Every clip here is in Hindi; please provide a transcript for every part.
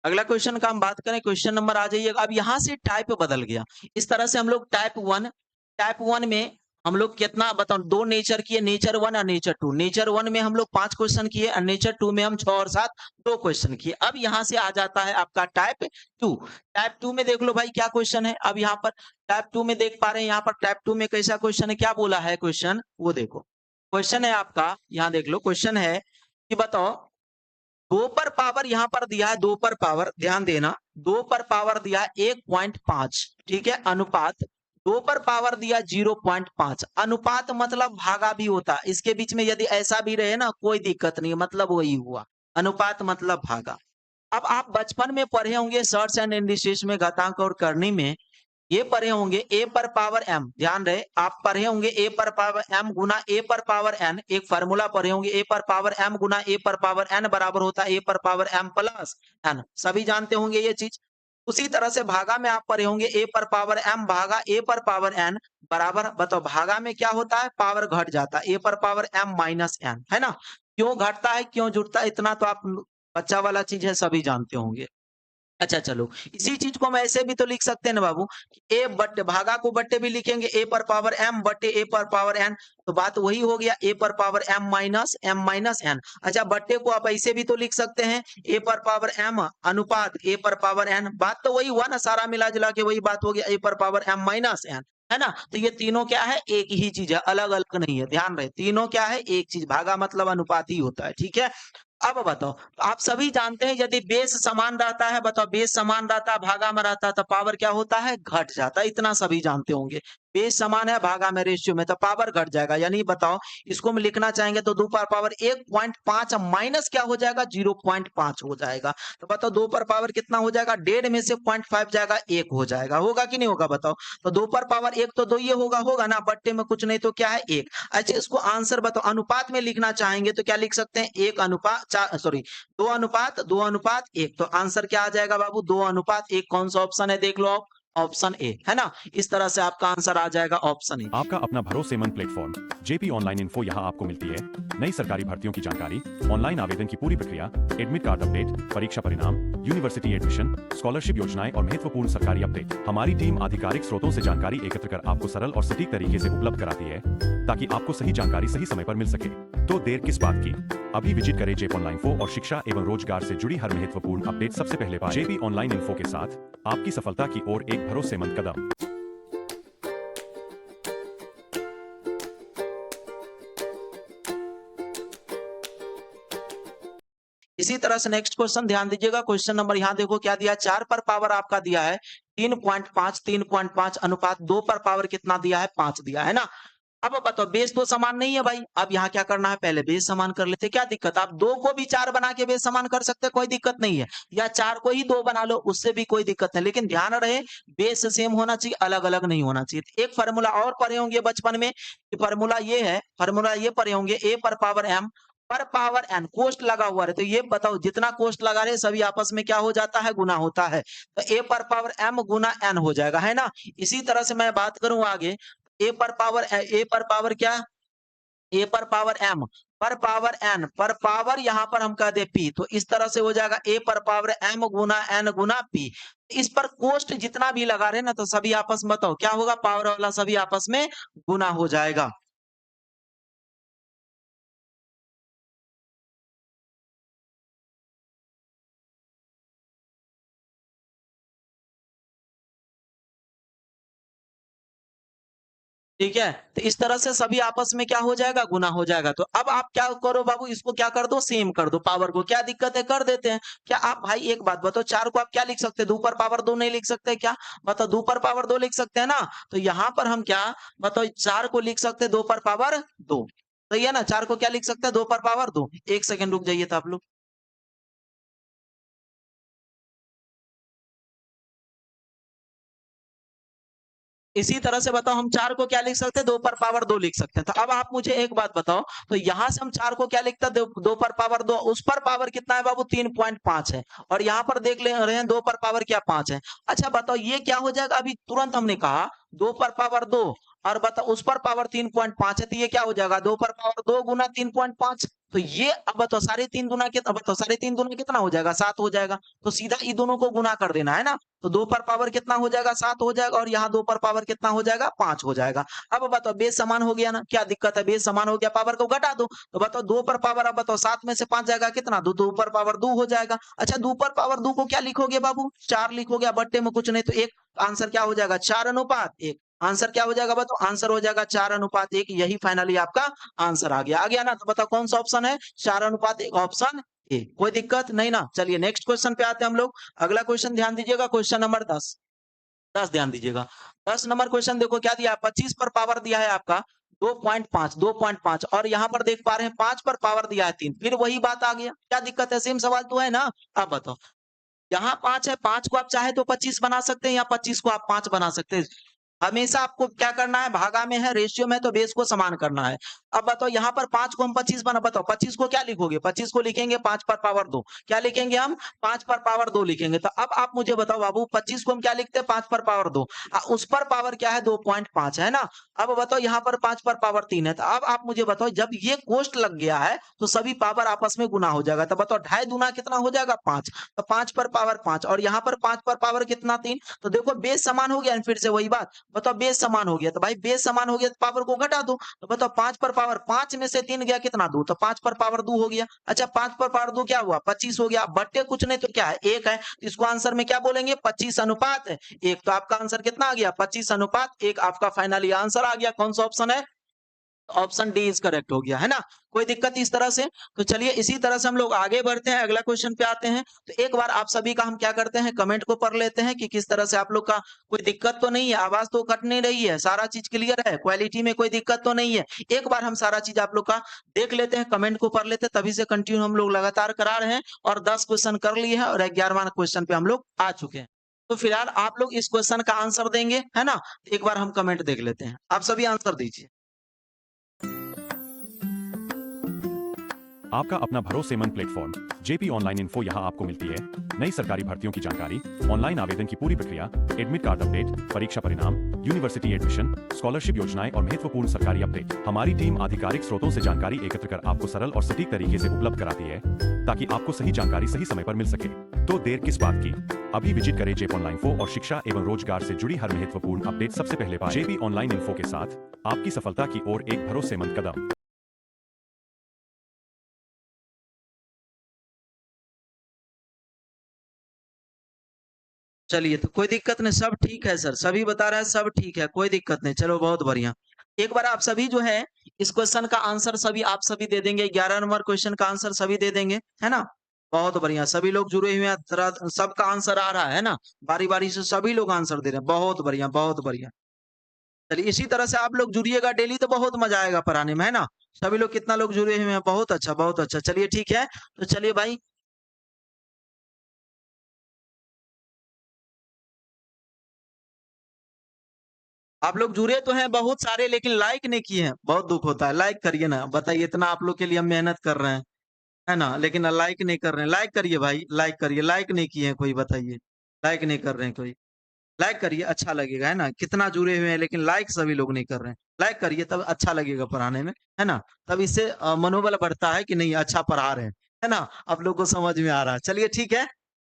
अगला क्वेश्चन का हम बात करें, क्वेश्चन नंबर आ जाइएगा। अब यहाँ से टाइप बदल गया। इस तरह से हम लोग टाइप वन में हम लोग कितना बताओ, दो नेचर किए, नेचर वन और नेचर टू। नेचर वन में हम लोग 5 क्वेश्चन किए और नेचर टू में हम 6 और 7 2 क्वेश्चन किए। अब यहाँ से आ जाता है आपका टाइप टू। टाइप टू में देख लो भाई क्या क्वेश्चन है। अब यहाँ पर टाइप टू में देख पा रहे हैं, यहाँ पर टाइप टू में कैसा क्वेश्चन है, क्या बोला है क्वेश्चन, वो देखो। क्वेश्चन है आपका, यहाँ देख लो, क्वेश्चन है कि बताओ, दो पर पावर यहाँ पर दिया है, दो पर पावर, ध्यान देना, दो पर पावर दिया है 1.5, ठीक है, अनुपात दो पर पावर दिया 0.5। अनुपात मतलब भागा भी होता है, इसके बीच में यदि ऐसा भी रहे ना कोई दिक्कत नहीं, मतलब वही हुआ, अनुपात मतलब भागा। अब आप बचपन में पढ़े होंगे सर्च एंड इंडिसेस में, घातांक और करनी में ये पढ़े होंगे ए पर पावर एम, ध्यान रहे आप पढ़े होंगे ए पर पावर एम गुना ए पर पावर एन, एक फार्मूला पढ़े होंगे ए पर पावर एम गुना ए पर पावर एन बराबर होता है ए पर पावर एम प्लस एन, सभी जानते होंगे ये चीज। उसी तरह से भागा में आप पढ़े होंगे ए पर पावर एम भागा ए पर पावर एन बराबर, बताओ भागा में क्या होता है, पावर घट जाता है, ए पर पावर एम माइनस एन, है ना। क्यों घटता है क्यों जुड़ता है, इतना तो आप बच्चा वाला चीज है, सभी जानते होंगे। अच्छा चलो, इसी चीज को हम ऐसे भी तो लिख सकते हैं ना बाबू, ए बट्टे भागा को बट्टे भी लिखेंगे ए पर पावर एम बट्टे ए पर पावर एन, तो बात वही हो गया ए पर पावर एम माइनस एन। अच्छा बट्टे को आप ऐसे भी तो लिख सकते हैं ए पर पावर एम अनुपात ए पर पावर एन, बात तो वही हुआ ना, सारा मिला जुला के वही बात हो गया ए पर पावर एम माइनस एन, है ना। तो ये तीनों क्या है, एक ही चीज है, अलग अलग नहीं है, ध्यान रहे तीनों क्या है, एक चीज, भागा मतलब अनुपात ही होता है, ठीक है। अब बताओ, आप सभी जानते हैं यदि बेस समान रहता है, बताओ बेस समान रहता है भागा में रहता है तो पावर क्या होता है, घट जाता है, इतना सभी जानते होंगे। बेस समान है भागा में रेशियो में तो पावर घट जाएगा, यानी बताओ इसको हम लिखना चाहेंगे तो दो पर पावर 1.5 माइनस क्या हो जाएगा, 0.5 हो जाएगा। तो बताओ दो पर पावर कितना हो जाएगा, डेढ़ में से 0.5 जाएगा, एक हो जाएगा, होगा कि नहीं होगा बताओ। तो दो पर पावर एक तो दो, ये होगा होगा ना, बट्टे में कुछ नहीं तो क्या है एक। अच्छा इसको आंसर बताओ, अनुपात में लिखना चाहेंगे तो क्या लिख सकते हैं, एक अनुपात चार, सॉरी, दो अनुपात एक, तो आंसर क्या आ जाएगा बाबू, 2:1। कौन सा ऑप्शन है देख लो आप, ऑप्शन ए, है ना। इस तरह से आपका आंसर आ जाएगा ऑप्शन ए। आपका अपना भरोसेमंद प्लेटफॉर्म जेपी ऑनलाइन इन्फो यहाँ आपको मिलती है नई सरकारी भर्तियों की जानकारी, ऑनलाइन आवेदन की पूरी प्रक्रिया, एडमिट कार्ड अपडेट, परीक्षा परिणाम, यूनिवर्सिटी एडमिशन, स्कॉलरशिप योजनाएं और महत्वपूर्ण सरकारी अपडेट। हमारी टीम आधिकारिक स्रोतों से जानकारी एकत्र कर आपको सरल और सटीक तरीके से उपलब्ध कराती है ताकि आपको सही जानकारी सही समय पर मिल सके। तो देर किस बात की, अभी विजिट करें जेपी ऑनलाइन इन्फो और शिक्षा एवं रोजगार से जुड़ी हर महत्वपूर्ण अपडेट सबसे पहले पाएं। जेपी ऑनलाइन इन्फो के साथ आपकी सफलता की ओर एक भरोसेमंद कदम। इसी तरह से नेक्स्ट क्वेश्चन ध्यान दीजिएगा, क्वेश्चन नंबर यहाँ देखो क्या दिया है, 4 पर पावर आपका दिया है 3.5 अनुपात 2 पर पावर कितना दिया है, 5 दिया है ना। अब बताओ बेस तो समान नहीं है भाई, अब यहाँ क्या करना है, पहले बेस समान कर लेते, क्या दिक्कत, आप दो को भी 4 बना के बेस समान कर सकते, कोई दिक्कत नहीं है, या 4 को ही 2 बना लो उससे भी कोई दिक्कत नहीं, लेकिन ध्यान रहे बेस सेम होना चाहिए, अलग अलग नहीं होना चाहिए। एक फार्मूला और पढ़े होंगे बचपन में, फार्मूला ये है, फार्मूला ये पढ़े होंगे ए पर पावर एम पर पावर एन, कोष्ट लगा हुआ है, तो ये बताओ जितना कोष्ट लगा रहे सभी आपस में क्या हो जाता है, गुना होता है, तो ए पर पावर एम गुना एन हो जाएगा, है ना। इसी तरह से मैं बात करूं आगे, ए पर पावर क्या, ए पर पावर एम पर पावर एन पर पावर यहाँ पर हम कह दे पी, तो इस तरह से हो जाएगा ए पर पावर एम गुना एन गुना पी। इस पर कोष्ट जितना भी लगा रहे ना तो सभी आपस में बताओ क्या होगा, पावर वाला सभी आपस में गुना हो जाएगा। ठीक है, तो इस तरह से सभी आपस में क्या हो जाएगा, गुना हो जाएगा। तो अब आप क्या करो बाबू, इसको क्या कर दो, सेम कर दो, पावर को, क्या दिक्कत है कर देते हैं। क्या आप भाई एक बात बताओ, 4 को आप क्या लिख सकते हैं, 2 पर पावर 2 नहीं लिख सकते क्या, बताओ 2 पर पावर 2 लिख सकते हैं ना। तो यहाँ पर हम क्या बताओ 4 को लिख सकते हैं 2 पर पावर 2, सही है ना, 4 को क्या लिख सकते हैं 2 पर पावर 2। एक सेकंड रुक जाइए था आप लोग। इसी तरह से बताओ हम 4 को क्या लिख सकते हैं, 2 पर पावर 2 लिख सकते हैं। तो अब आप मुझे एक बात बताओ, तो यहां से हम 4 को क्या लिखते हैं, 2 पर पावर 2, उस पर पावर कितना है बाबू 3.5 है, और यहाँ पर देख ले रहे हैं 2 पर पावर क्या 5 है। अच्छा बताओ ये क्या हो जाएगा, अभी तुरंत हमने कहा 2 पर पावर 2 और बता उस पर पावर 3.5 है, तो ये क्या हो जाएगा 2 पर पावर 2 गुना 3.5। तो ये अब बताओ साढ़े 3 गुना कितना, बताओ साढ़े 3 गुना कितना हो जाएगा 7 हो जाएगा। तो सीधा इन दोनों को गुना कर देना है ना। तो 2 पर पावर कितना हो जाएगा 7 हो जाएगा, और यहाँ 2 पर पावर कितना हो जाएगा 5 हो जाएगा। अब बताओ बेस समान हो गया ना, क्या दिक्कत है, बेस समान हो गया, पावर को घटा दो। तो बताओ 2 पर पावर, अब बताओ 7 में से 5 जाएगा कितना, 2 पर पावर 2 हो जाएगा। अच्छा 2 पर पावर 2 को क्या लिखोगे बाबू, 4 लिखोगे, बट्टे में कुछ नहीं, तो एक आंसर क्या हो जाएगा 4:1। आंसर क्या हो जाएगा बताओ, आंसर हो जाएगा 4:1। यही फाइनली आपका आंसर आ गया ना। तो बताओ कौन सा ऑप्शन है 4:1, ऑप्शन ए। कोई दिक्कत नहीं ना। चलिए नेक्स्ट क्वेश्चन पे आते हैं हम लोग। अगला क्वेश्चन ध्यान दीजिएगा, क्वेश्चन नंबर 10। 10 ध्यान दीजिएगा। 10 नंबर क्वेश्चन देखो क्या दिया है, 25 पर पावर दिया है आपका 2.5 और यहाँ पर देख पा रहे हैं 5 पर पावर दिया है 3। फिर वही बात आ गया, क्या दिक्कत है, सेम सवाल तो है ना। अब बताओ यहाँ 5 है, 5 को आप चाहे तो 25 बना सकते हैं, या 25 को आप 5 बना सकते हैं। हमेशा आपको क्या करना है, भागा में है, रेशियो में है, तो बेस को समान करना है। अब बताओ यहाँ पर 5 को हम 25 बना, बताओ 25 को क्या लिखोगे, 25 को लिखेंगे 5 पर पावर 2। क्या लिखेंगे हम 5 पर पावर 2 लिखेंगे। तो अब आप मुझे बताओ बाबू 25 को हम क्या लिखते हैं 5 पर पावर 2, उस पर पावर क्या है 2.5 है ना। अब बताओ यहाँ पर 5 पर पावर 3 है। तो अब आप मुझे बताओ जब ये कोष्ट लग गया है तो सभी पावर आपस में गुना हो जाएगा। तो बताओ 2.5 दूना कितना हो जाएगा 5, तो 5 पर पावर 5, और यहाँ पर 5 पर पावर कितना 3। तो देखो बेस समान हो गया, फिर से वही बात, बताओ बेस समान हो गया, तो भाई बेस समान हो गया तो पावर को घटा दो। तो बताओ 5 पर पावर 5 में से 3 गया कितना 2, तो 5 पर पावर 2 हो गया। अच्छा 5 पर पावर 2 क्या हुआ 25 हो गया, बट्टे कुछ नहीं तो क्या है 1 है, तो इसको आंसर में क्या बोलेंगे 25:1। तो आपका आंसर कितना आ गया 25:1, आपका फाइनली आंसर आ गया। कौन सा ऑप्शन है, ऑप्शन डी इज करेक्ट हो गया है ना। कोई दिक्कत इस तरह से। तो चलिए इसी तरह से हम लोग आगे बढ़ते हैं, अगला क्वेश्चन पे आते हैं। तो एक बार आप सभी का हम क्या करते हैं, कमेंट को पढ़ लेते हैं कि किस तरह से आप लोग का कोई दिक्कत तो नहीं है, आवाज तो कट नहीं रही है, सारा चीज क्लियर है, क्वालिटी में कोई दिक्कत तो नहीं है। एक बार हम सारा चीज आप लोग का देख लेते हैं, कमेंट को पढ़ लेते हैं, तभी से कंटिन्यू हम लोग लगातार करा रहे हैं, और 10 क्वेश्चन कर लिए हैं, और 11वां क्वेश्चन पे हम लोग आ चुके हैं। तो फिलहाल आप लोग इस क्वेश्चन का आंसर देंगे है ना। एक बार हम कमेंट देख लेते हैं, आप सभी आंसर दीजिए। आपका अपना भरोसेमंद प्लेटफॉर्म जेपी ऑनलाइन इन्फो यहाँ आपको मिलती है नई सरकारी भर्तियों की जानकारी, ऑनलाइन आवेदन की पूरी प्रक्रिया, एडमिट कार्ड अपडेट, परीक्षा परिणाम, यूनिवर्सिटी एडमिशन, स्कॉलरशिप योजनाएं और महत्वपूर्ण सरकारी अपडेट। हमारी टीम आधिकारिक स्रोतों से जानकारी एकत्र कर आपको सरल और सटीक तरीके से उपलब्ध कराती है ताकि आपको सही जानकारी सही समय पर मिल सके। तो देर किस बात की, अभी विजिट करें जेपी ऑनलाइन इन्फो और शिक्षा एवं रोजगार से जुड़ी हर महत्वपूर्ण अपडेट सबसे पहले पाएं। जेपी ऑनलाइन इन्फो के साथ आपकी सफलता की ओर एक भरोसेमंद कदम। चलिए तो कोई दिक्कत नहीं, सब ठीक है सर, सभी बता रहे हैं सब ठीक है, कोई दिक्कत नहीं, चलो बहुत बढ़िया। एक बार आप सभी जो है इस क्वेश्चन का आंसर सभी आप सभी दे देंगे, 11 नंबर क्वेश्चन का आंसर सभी दे देंगे है ना। बहुत बढ़िया, सभी लोग जुड़े हुए हैं, सबका आंसर आ रहा है ना, बारी बारी से सभी लोग आंसर दे रहे हैं, बहुत बढ़िया बहुत बढ़िया। चलिए इसी तरह से आप लोग जुड़िएगा डेली, तो बहुत मजा आएगा पढ़ाने में है ना। सभी लोग कितना लोग जुड़े हुए हैं, बहुत अच्छा बहुत अच्छा। चलिए ठीक है, तो चलिए भाई आप लोग जुड़े तो हैं बहुत सारे, लेकिन लाइक नहीं किए हैं, बहुत दुख होता है। लाइक करिए ना, बताइए इतना आप लोग के लिए हम मेहनत कर रहे हैं है ना, लेकिन लाइक नहीं कर रहे हैं। लाइक करिए भाई, लाइक करिए, लाइक नहीं किए हैं कोई, बताइए लाइक नहीं कर रहे हैं कोई। लाइक करिए, अच्छा लगेगा है ना, कितना जुड़े हुए हैं लेकिन लाइक सभी लोग नहीं कर रहे हैं। लाइक करिए तब अच्छा लगेगा पढ़ाने में है ना, तब इससे मनोबल बढ़ता है कि नहीं अच्छा पढ़ा रहे हैं है ना, आप लोग को समझ में आ रहा है। चलिए ठीक है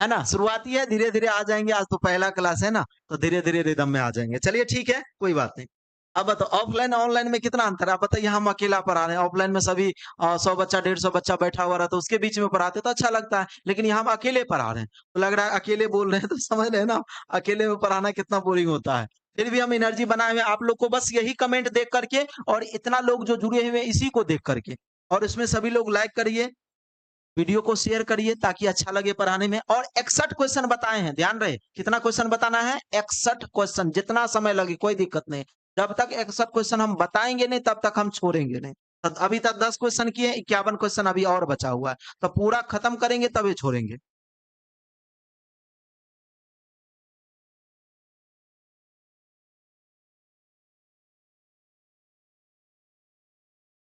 ना, शुरुआती है, धीरे धीरे आ जाएंगे, आज तो पहला क्लास है ना, तो धीरे धीरे रिदम में आ जाएंगे। चलिए ठीक है, कोई बात नहीं। अब बताओ ऑफलाइन ऑनलाइन में कितना अंतर है, आप बताइए। हम अकेला पढ़ा रहे हैं, ऑफलाइन में सभी 100 बच्चा 150 बच्चा बैठा हुआ रहता है, उसके बीच में पढ़ाते तो अच्छा लगता है, लेकिन यहाँ हम अकेले पढ़ा रहे हैं तो लग रहा है अकेले बोल रहे हैं, तो समझ रहे हैं ना, अकेले में पढ़ाना कितना बोरिंग होता है। फिर भी हम एनर्जी बनाए हुए हैं आप लोग को, बस यही कमेंट देख करके, और इतना लोग जो जुड़े हुए हैं इसी को देख करके, और इसमें सभी लोग लाइक करिए, वीडियो को शेयर करिए ताकि अच्छा लगे पढ़ाने में। और 61 क्वेश्चन बताए हैं, ध्यान रहे कितना क्वेश्चन बताना है, 61 क्वेश्चन, जितना समय लगे कोई दिक्कत नहीं। जब तक 61 क्वेश्चन हम बताएंगे नहीं तब तक हम छोड़ेंगे नहीं। तो अभी तक 10 क्वेश्चन किए, 51 क्वेश्चन अभी और बचा हुआ है, तो पूरा खत्म करेंगे तभी छोड़ेंगे।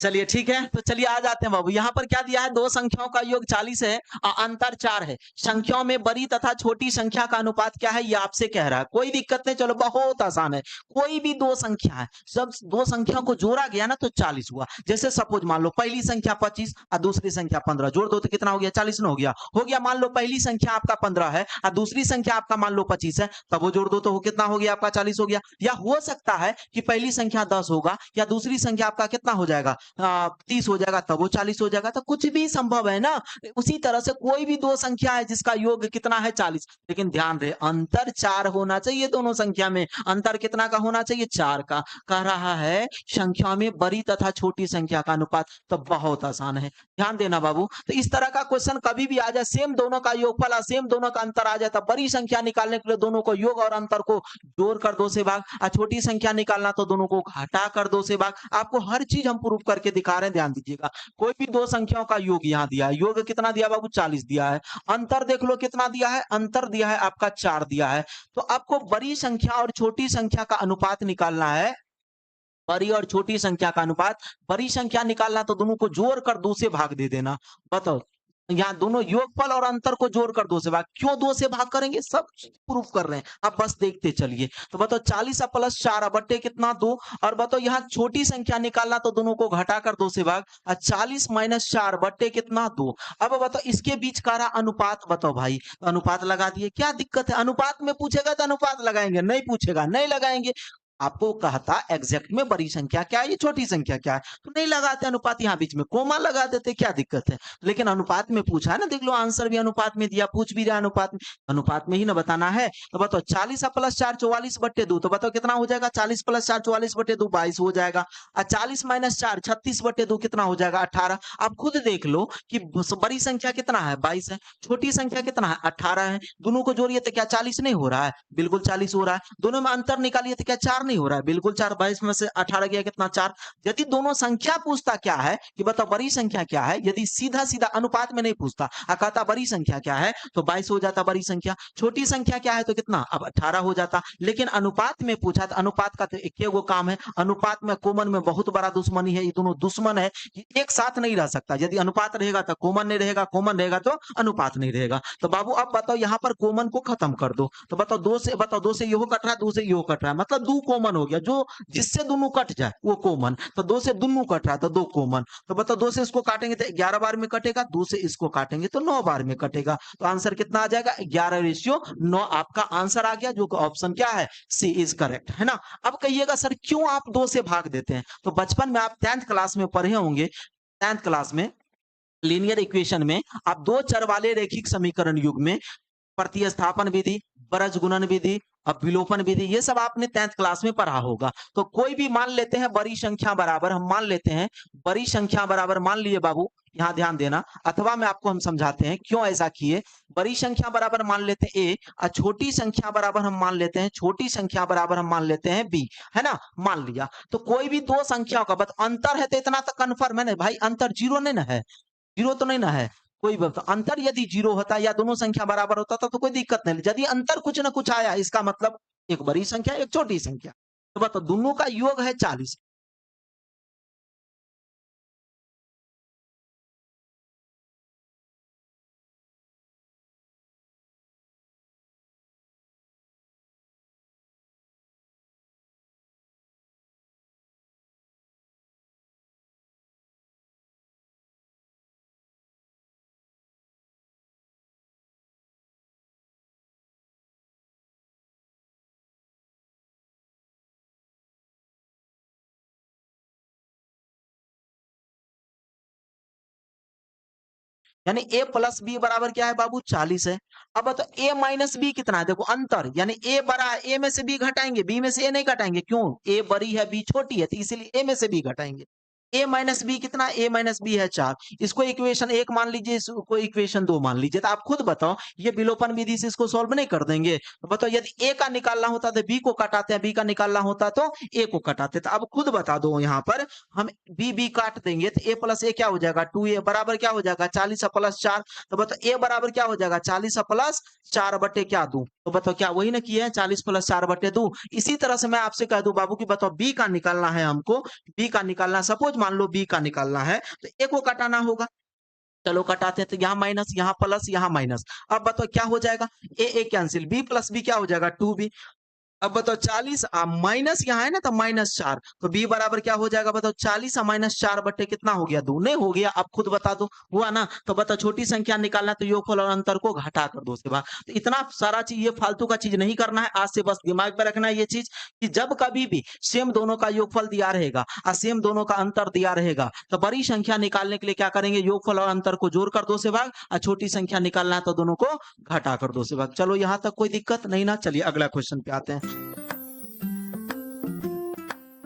चलिए ठीक है, तो चलिए आ जाते हैं बाबू। यहाँ पर क्या दिया है, दो संख्याओं का योग 40 है और अंतर 4 है। संख्याओं में बड़ी तथा छोटी संख्या का अनुपात क्या है, ये आपसे कह रहा है। कोई दिक्कत नहीं, चलो बहुत आसान है। कोई भी दो संख्या है, जब दो संख्या को जोड़ा गया ना तो 40 हुआ। जैसे सपोज मान लो पहली संख्या 25 और दूसरी संख्या 15, जोड़ दो तो कितना हो गया, 40 ना हो गया। हो गया, मान लो पहली संख्या आपका 15 है और दूसरी संख्या आपका मान लो 25 है, तब वो जोड़ दो तो वो कितना हो गया आपका, 40 हो गया। या हो सकता है कि पहली संख्या 10 होगा या दूसरी संख्या आपका कितना हो जाएगा, 30 हो जाएगा, तब वो 40 हो जाएगा। तो कुछ भी संभव है ना। उसी तरह से कोई भी दो संख्या है जिसका योग कितना है, 40, लेकिन ध्यान रहे अंतर 4 होना चाहिए दोनों संख्या में। अंतर कितना का होना चाहिए, 4 का। कह रहा है संख्या में बड़ी तथा छोटी संख्या का अनुपात, तो बहुत आसान है, ध्यान देना बाबू। तो इस तरह का क्वेश्चन कभी भी आ जाए, सेम दोनों का योगफल और सेम दोनों का अंतर आ जाए, तब बड़ी संख्या निकालने के लिए दोनों को योग और अंतर को जोड़ कर 2 से भाग, और छोटी संख्या निकालना तो दोनों को घटा कर 2 से भाग। आपको हर चीज हम प्रूफ करके दिखा रहे हैं, ध्यान दीजिएगा। कोई भी दो संख्याओं का योग यहाँ दिया है, योग कितना दिया बाबू, 40 दिया है। अंतर देख लो कितना दिया है, अंतर दिया है आपका 4 दिया है। तो आपको बड़ी संख्या और छोटी संख्या का अनुपात निकालना है। बड़ी और छोटी संख्या का अनुपात, बड़ी संख्या निकालना तो दोनों को जोड़कर 2 से भाग दे देना। बताओ, यहाँ दोनों योगफल और अंतर को जोड़कर 2 से भाग, क्यों 2 से भाग करेंगे, सब प्रूफ कर रहे हैं, आप बस देखते चलिए। तो बताओ 40 प्लस 4 बट्टे कितना 2। और बताओ यहाँ छोटी संख्या निकालना तो दोनों को घटाकर 2 से भाग, और 40 माइनस 4 बट्टे कितना 2। अब बताओ इसके बीच का रहा अनुपात, बताओ भाई, तो अनुपात लगा दिए, क्या दिक्कत है। अनुपात में पूछेगा तो अनुपात लगाएंगे, नहीं पूछेगा नहीं लगाएंगे। आपको कहता एग्जैक्ट में बड़ी संख्या क्या है, ये छोटी संख्या क्या है, तो नहीं लगाते अनुपात, यहाँ बीच में कोमा लगा देते, क्या दिक्कत है। लेकिन अनुपात में पूछा है ना, देख लो आंसर भी अनुपात में दिया, पूछ भी रहा अनुपात में, अनुपात में ही ना बताना है। तो बताओ 40 प्लस 4 44 बट्टे 2, तो बताओ कितना हो जाएगा, 40 प्लस 4 44 बट्टे 2 22 हो जाएगा। और 40 माइनस 4 36 बट्टे 2 कितना हो जाएगा, 18। आप खुद देख लो कि बड़ी संख्या कितना है, 22 है, छोटी संख्या कितना है, 18 है। दोनों को जोड़िए तो क्या 40 नहीं हो रहा है, बिल्कुल 40 हो रहा है। दोनों में अंतर निकालिए तो क्या 4 नहीं हो रहा है, बिल्कुल 4। 22 में से 18 गया कितना, 4। यदि दोनों संख्या पूछता क्या है कि बताओ बड़ी संख्या क्या है, यदि सीधा सीधा अनुपात में नहीं पूछता, कहता बड़ी संख्या क्या है, तो 22 हो जाता बड़ी संख्या। छोटी संख्या क्या है तो कितना, अब 18 हो जाता। लेकिन अनुपात में पूछा, तो अनुपात का तो एक वो काम है, अनुपात में कॉमन में बहुत बड़ा दुश्मनी है, ये दोनों दुश्मन है, एक साथ नहीं रह सकता। यदि अनुपात रहेगा तो कॉमन नहीं रहेगा, कॉमन रहेगा तो अनुपात नहीं रहेगा। तो बाबू अब बताओ यहाँ पर कॉमन को खत्म कर दो, तो बताओ 2 से, बताओ 2 से यो कट रहा है, 2 से यो कट रहा है, मतलब 2 कॉमन हो गया, जो जिससे दोनों कट जाए वो कॉमन। तो 2 से दोनों कट रहा है तो 2 कॉमन। तो बताओ 2 से इसको काटेंगे तो 11 बार में कटेगा, 2 से इसको काटेंगे तो 9 बार में कटेगा। तो आंसर कितना आ जाएगा, 11:9 आपका आंसर आ गया, जो ऑप्शन क्या है, सी इज करेक्ट, है ना। अब कहिएगा सर क्यों आप 2 से भाग देते हैं, तो बचपन में आप 10th क्लास में पढ़े होंगे, 10th क्लास में लीनियर इक्वेशन में आप दो चर वाले रैखिक समीकरण युग में प्रतिस्थापन विधि, बरज गुणन विधि, अब विलोपन विधि, ये सब आपने 10th क्लास में पढ़ा होगा। तो कोई भी मान लेते हैं बड़ी संख्या बराबर, हम मान लेते हैं बड़ी संख्या बराबर, मान लिए बाबू, यहाँ ध्यान देना, अथवा में आपको हम समझाते हैं क्यों ऐसा किए। बड़ी संख्या बराबर मान लेते हैं ए, और छोटी संख्या बराबर हम मान लेते हैं, छोटी संख्या बराबर हम मान लेते हैं बी, है ना, मान लिया। तो कोई भी दो संख्याओं का बस अंतर है तो इतना तो कन्फर्म है ना भाई, अंतर 0 नहीं ना है, 0 तो नहीं ना है। कोई बात, अंतर यदि 0 होता या दोनों संख्या बराबर होता तो कोई दिक्कत नहीं। यदि अंतर कुछ ना कुछ आया, इसका मतलब एक बड़ी संख्या एक छोटी संख्या। तो बताओ दोनों का योग है 40। यानी a प्लस बी बराबर क्या है बाबू, 40 है। अब तो a माइनस बी कितना है, देखो अंतर, यानी a बड़ा है, a में से b घटाएंगे, b में से a नहीं घटाएंगे, क्यों, a बड़ी है b छोटी है, तो इसीलिए a में से b घटाएंगे। a माइनस बी कितना, a माइनस बी है 4। इसको इक्वेशन 1 मान लीजिए, इसको इक्वेशन 2 मान लीजिए। तो आप खुद बताओ, ये विलोपन विधि से इसको सॉल्व नहीं कर देंगे, तो बताओ यदि a का निकालना होता तो b को काटाते हैं, b का निकालना होता तो a को काटाते। तो अब खुद बता दो, यहाँ पर हम b काट देंगे तो a प्लस a क्या हो जाएगा, 2a बराबर क्या हो जाएगा, 40 प्लस 4। तो बताओ a बराबर क्या हो जाएगा, 40 प्लस 4 बटे क्या 2। तो बताओ क्या वही ना किया है, 40 प्लस 4 बटे 2। इसी तरह से मैं आपसे कह दूं बाबू की बताओ b का निकालना है हमको, b का निकालना, सपोज मान लो बी का निकालना है तो ए को घटाना होगा। चलो घटाते हैं तो यहाँ माइनस, यहाँ प्लस, यहाँ माइनस। अब बताओ क्या हो जाएगा, ए कैंसिल, बी प्लस बी क्या हो जाएगा 2b। अब बताओ 40 माइनस यहाँ है ना तो -4, तो b बराबर क्या हो जाएगा बताओ 40 -4 बट्टे कितना हो गया 2, नहीं हो गया, अब खुद बता दो, हुआ ना। तो बताओ छोटी संख्या निकालना है तो योगफल और अंतर को घटा कर दो से बाहर। तो इतना सारा चीज ये फालतू का चीज नहीं करना है, आज से बस दिमाग में रखना है ये चीज कि जब कभी भी सेम दोनों का योगफल दिया रहेगा और सेम दोनों का अंतर दिया रहेगा तो बड़ी संख्या निकालने के लिए क्या करेंगे, योगफल और अंतर को जोड़ कर दो से भाग, और छोटी संख्या निकालना है तो दोनों को घटा कर दो से भाग। चलो यहाँ तक कोई दिक्कत नहीं ना, चलिए अगला क्वेश्चन पे आते हैं।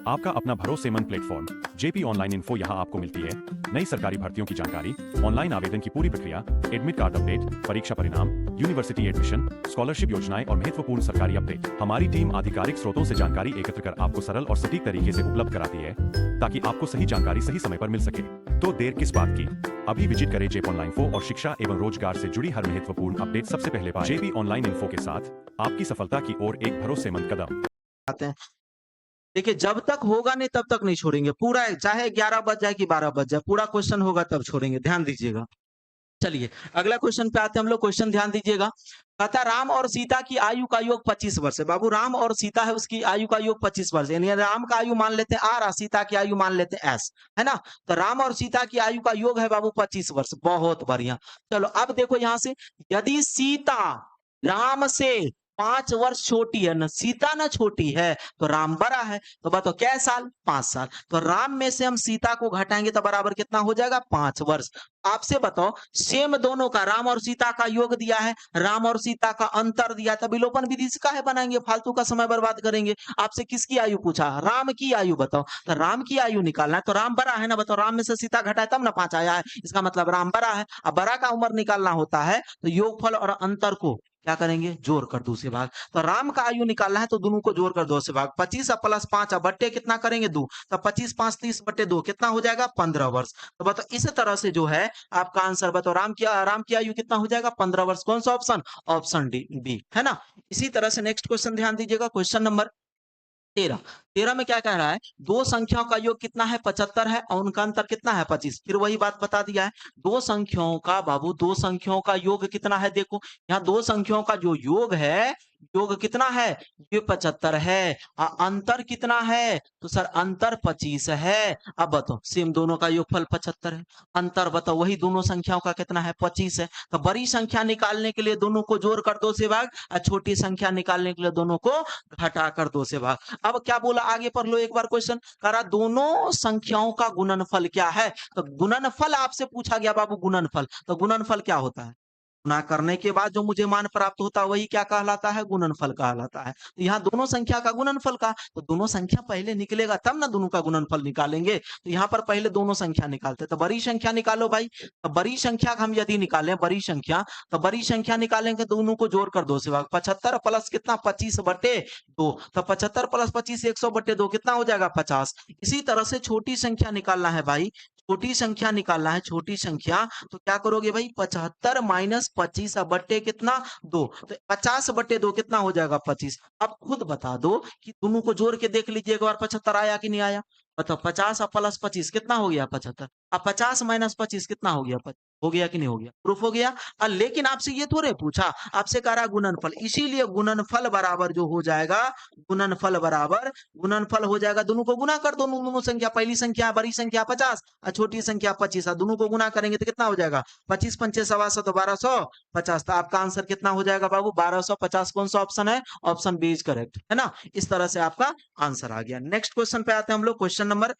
आपका अपना भरोसेमंद प्लेटफॉर्म जेपी ऑनलाइन इन्फो यहाँ आपको मिलती है नई सरकारी भर्तियों की जानकारी, ऑनलाइन आवेदन की पूरी प्रक्रिया, एडमिट कार्ड अपडेट, परीक्षा परिणाम, यूनिवर्सिटी एडमिशन, स्कॉलरशिप योजनाएं और महत्वपूर्ण सरकारी अपडेट। हमारी टीम आधिकारिक स्रोतों से जानकारी एकत्र कर आपको सरल और सटीक तरीके से उपलब्ध कराती है ताकि आपको सही जानकारी सही समय पर मिल सके। तो देर किस बात की, अभी विजिट करें जेपी ऑनलाइन इन्फो और शिक्षा एवं रोजगार से जुड़ी हर महत्वपूर्ण अपडेट सबसे पहले पाएं। जेपी ऑनलाइन इन्फो के साथ आपकी सफलता की ओर एक भरोसेमंद कदम। आते हैं, देखिए जब तक होगा नहीं तब तक नहीं छोड़ेंगे, पूरा चाहे 11 बज जाए कि 12 बज जाए, पूरा क्वेश्चन होगा तब छोड़ेंगे, ध्यान दीजिएगा। चलिए अगला क्वेश्चन पे आते हैं हम लोग, क्वेश्चन ध्यान दीजिएगा। कहता राम और सीता की आयु का योग 25 वर्ष है। बाबू राम और सीता है उसकी आयु का योग 25 वर्ष है, यानी राम का आयु मान लेते हैं आर और सीता की आयु मान लेते हैं एस, है ना। तो राम और सीता की आयु का योग है बाबू 25 वर्ष, बहुत बढ़िया। चलो अब देखो यहाँ से, यदि सीता राम से 5 वर्ष छोटी है ना, सीता ना छोटी है तो राम बड़ा है, तो बताओ क्या साल, 5 साल। तो राम में से हम सीता को घटाएंगे तो बराबर कितना हो जाएगा 5 वर्ष। आपसे बताओ सेम दोनों का, राम और सीता का योग दिया है, राम और सीता का अंतर दिया है, तो विलोपन विधि से काहे बनाएंगे, फालतू का समय बर्बाद करेंगे। आपसे किसकी आयु पूछा, राम की आयु बताओ, तो राम की आयु निकालना है, तो राम बड़ा है ना, बताओ राम में से सीता घटाए तब ना 5 आया है, इसका मतलब राम बड़ा है। अब बड़ा का उम्र निकालना होता है तो योगफल और अंतर को क्या करेंगे, जोड़ कर दो से भाग। तो राम का आयु निकालना है तो दोनों को जोड़ कर 2 से भाग, 25 प्लस 5 बट्टे कितना करेंगे 2, तो 25 5 30 बट्टे 2 कितना हो जाएगा 15 वर्ष। तो बताओ इस तरह से जो है आपका आंसर बताओ, राम की आयु कितना हो जाएगा 15 वर्ष। कौन सा ऑप्शन, ऑप्शन डी बी, है ना। इसी तरह से नेक्स्ट क्वेश्चन ध्यान दीजिएगा, क्वेश्चन नंबर 13 में क्या कह रहा है, दो संख्याओं का योग कितना है 75 है और उनका अंतर कितना है 25। फिर वही बात बता दिया है, दो संख्याओं का बाबू, दो संख्याओं का योग कितना है, देखो यहाँ दो संख्याओं का जो योग है, योग कितना है, ये 75 है, अंतर कितना है, तो सर अंतर 25 है। अब बताओ सेम दोनों का योगफल 75 है, अंतर बताओ वही दोनों संख्याओं का कितना है 25 है। तो बड़ी संख्या निकालने के लिए दोनों को जोड़ कर 2 से भाग, और छोटी संख्या निकालने के लिए दोनों को घटा कर 2 से भाग। अब क्या बोला, आगे पढ़ लो एक बार क्वेश्चन, करा दोनों संख्याओं का गुणनफल क्या है। तो गुणनफल आपसे पूछा गया बाबू, गुणनफल, तो गुणनफल क्या होता है, गुणा करने के बाद जो मुझे मान प्राप्त होता है वही क्या कहलाता है, गुणनफल कहलाता है। तो यहाँ दोनों संख्या का गुणनफल का, तो दोनों संख्या पहले निकलेगा तब ना दोनों का गुणनफल निकालेंगे। तो यहाँ पर पहले दोनों संख्या निकालते, तो बड़ी संख्या निकालो भाई। तो बड़ी संख्या हम यदि निकालें बड़ी संख्या, तो बड़ी संख्या निकालेंगे दोनों को जोड़ कर 2 से भाग, 75 प्लस कितना 25 बटे 2, तो 75 प्लस 25 100 बटे 2 कितना हो जाएगा 50। इसी तरह से छोटी संख्या निकालना है भाई, छोटी संख्या निकालना है, छोटी संख्या, तो क्या करोगे भाई 75 माइनस 25 बट्टे कितना 2, तो 50 बट्टे 2 कितना हो जाएगा 25। अब खुद बता दो कि दोनों को जोड़ के देख लीजिए एक बार 75 आया कि नहीं आया, बताओ 50 प्लस 25 कितना हो गया 75, अब 50 माइनस 25 कितना हो गया 25, हो गया कि नहीं हो गया, प्रूफ हो गया। लेकिन आपसे ये थोड़े पूछा, आपसे कह रहा गुणनफल, इसीलिए गुणनफल बराबर जो हो जाएगा, गुणनफल बराबर, गुणनफल हो जाएगा दोनों को गुना कर दो, दोनों संख्या, पहली संख्या बड़ी संख्या 50 और छोटी संख्या 25, दोनों को गुना करेंगे तो कितना हो जाएगा 25 पंचे 125 तो 1250। तो आपका आंसर कितना हो जाएगा बाबू 1250। कौन सा ऑप्शन है, ऑप्शन बी इज करेक्ट, है ना। इस तरह से आपका आंसर आ गया। नेक्स्ट क्वेश्चन पे आते हैं हम लोग, क्वेश्चन नंबर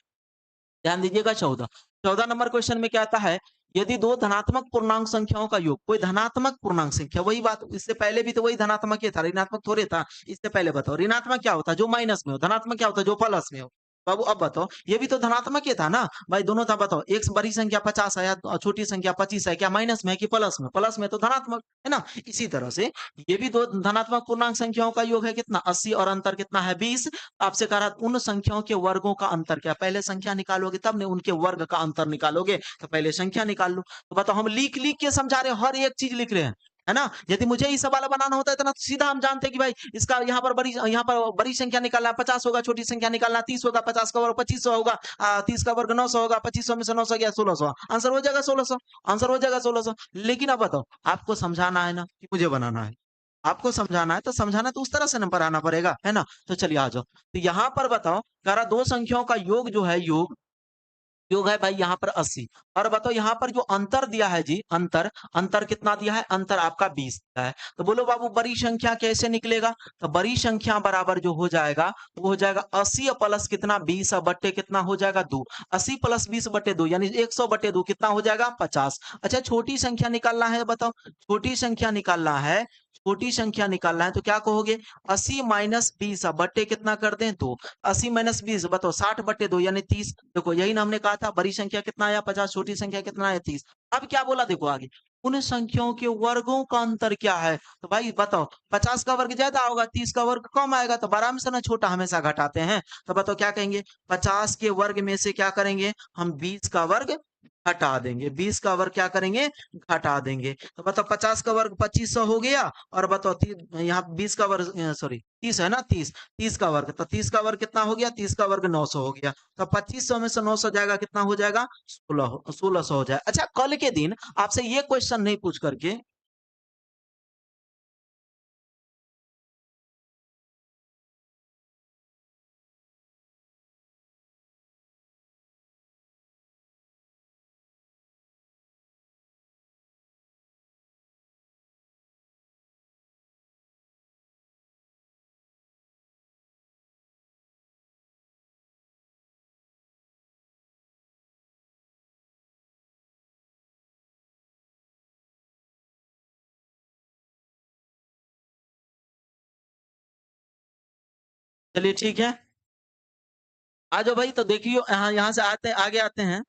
ध्यान दीजिएगा 14 नंबर क्वेश्चन में क्या आता है, यदि दो धनात्मक पूर्णांक संख्याओं का योग, कोई धनात्मक पूर्णांक संख्या, वही बात इससे पहले भी तो वही धनात्मक ही था, ऋणात्मक थोड़े था। इससे पहले बताओ ऋणात्मक क्या होता है, जो माइनस में हो, धनात्मक क्या होता है, जो प्लस में हो। बाबू अब बताओ, ये भी तो धनात्मक ही था ना भाई, दोनों था। बताओ एक बड़ी संख्या 50 है या छोटी संख्या 25 है, क्या माइनस में है कि प्लस में, प्लस में तो धनात्मक है ना। इसी तरह से ये भी दो धनात्मक पूर्णांक संख्याओं का योग है कितना 80 और अंतर कितना है 20। आपसे कह रहा उन संख्याओं के वर्गों का अंतर क्या, पहले संख्या निकालोगे तब ने उनके वर्ग का अंतर निकालोगे, तो पहले संख्या निकाल लो। तो बताओ हम लिख लिख के समझा रहे हैं, हर एक चीज लिख रहे हैं, है ना? यदि मुझे ही सवाल बनाना होता है इतना तो सीधा हम जानते हैं कि भाई इसका यहाँ पर बड़ी संख्या निकालना है 50 होगा, छोटी संख्या निकालना 30 होगा, 50 का वर्ग 2500 होगा, 30 का वर्ग 900 होगा, 2500 में से 900 गया 1600, आंसर हो जाएगा 1600, आंसर हो जाएगा 1600। लेकिन अब बताओ, आपको समझाना है ना कि मुझे बनाना है? आपको समझाना है तो समझाना तो उस तरह से ना बनाना पड़ेगा, है ना? तो चलिए आ जाओ। तो यहाँ पर बताओ, कह रहा 2 संख्याओं का योग जो है योग योग है भाई यहाँ पर 80 और बताओ यहाँ पर जो अंतर दिया है जी अंतर अंतर कितना दिया है अंतर आपका 20 दिया है। तो बोलो बाबू बड़ी संख्या कैसे निकलेगा? तो बड़ी संख्या बराबर जो हो जाएगा वो हो जाएगा 80 प्लस कितना 20 बट्टे कितना हो जाएगा 2। 80 प्लस 20 बट्टे 2 यानी 100 बट्टे 2 कितना हो जाएगा 50। अच्छा छोटी संख्या निकालना है बताओ, छोटी संख्या निकालना है, छोटी संख्या निकालना है तो क्या कहोगे 80 माइनस 20 बट्टे कितना कर दें 2। 80 माइनस 20 बताओ 60 बट्टे 2 यानी 30। देखो यही ना हमने कहा था बड़ी संख्या कितना आया 50, छोटी संख्या कितना आया 30। अब क्या बोला देखो आगे, उन संख्याओं के वर्गों का अंतर क्या है? तो भाई बताओ 50 का वर्ग ज्यादा होगा 30 का वर्ग कम आएगा, तो आराम से ना छोटा हमेशा घटाते हैं। तो बताओ क्या कहेंगे 50 के वर्ग में से क्या करेंगे हम 20 का वर्ग घटा देंगे, 20 का वर्ग क्या करेंगे घटा देंगे। तो बताओ 50 का वर्ग 2500 हो गया और बताओ यहाँ 20 का वर्ग सॉरी 30 है ना 30, 30 का वर्ग तो 30 का वर्ग कितना हो गया 30 का वर्ग 900 हो गया। तो 2500 में से 900 जाएगा कितना हो जाएगा 1600 हो जाएगा। अच्छा कल के दिन आपसे ये क्वेश्चन नहीं पूछ करके चलिए ठीक है आ जाओ भाई। तो देखियो यहाँ से आते आगे आते हैं।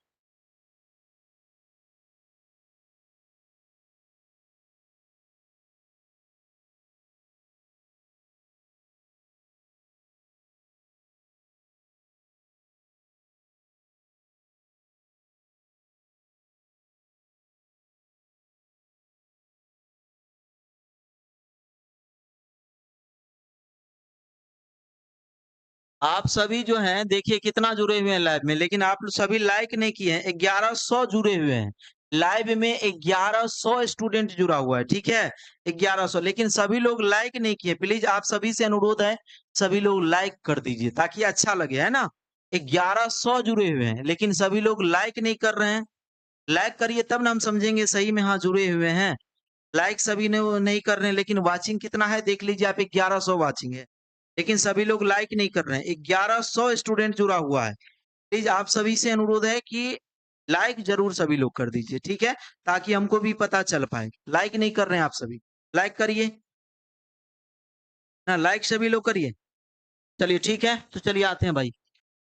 आप सभी जो हैं देखिए कितना जुड़े हुए हैं लाइव में, लेकिन आप सभी लाइक नहीं किए हैं। 1100 जुड़े हुए हैं लाइव में, 1100 स्टूडेंट जुड़ा हुआ है, ठीक है 1100, लेकिन सभी लोग लाइक नहीं किए। प्लीज आप सभी से अनुरोध है सभी लोग लाइक कर दीजिए ताकि अच्छा लगे, है ना? 1100 जुड़े हुए हैं लेकिन सभी लोग लाइक नहीं कर रहे हैं। लाइक करिए तब ना हम समझेंगे सही में हाँ जुड़े हुए हैं। लाइक सभी ने वो नहीं कर रहे हैं, लेकिन वाचिंग कितना है देख लीजिए आप 1100 वाचिंग है, लेकिन सभी लोग लाइक नहीं कर रहे हैं। 1100 स्टूडेंट जुड़ा हुआ है। प्लीज आप सभी से अनुरोध है कि लाइक जरूर सभी लोग कर दीजिए, ठीक है ताकि हमको भी पता चल पाए। लाइक नहीं कर रहे हैं आप सभी, लाइक करिए ना, लाइक सभी लोग करिए। चलिए ठीक है तो चलिए आते हैं भाई।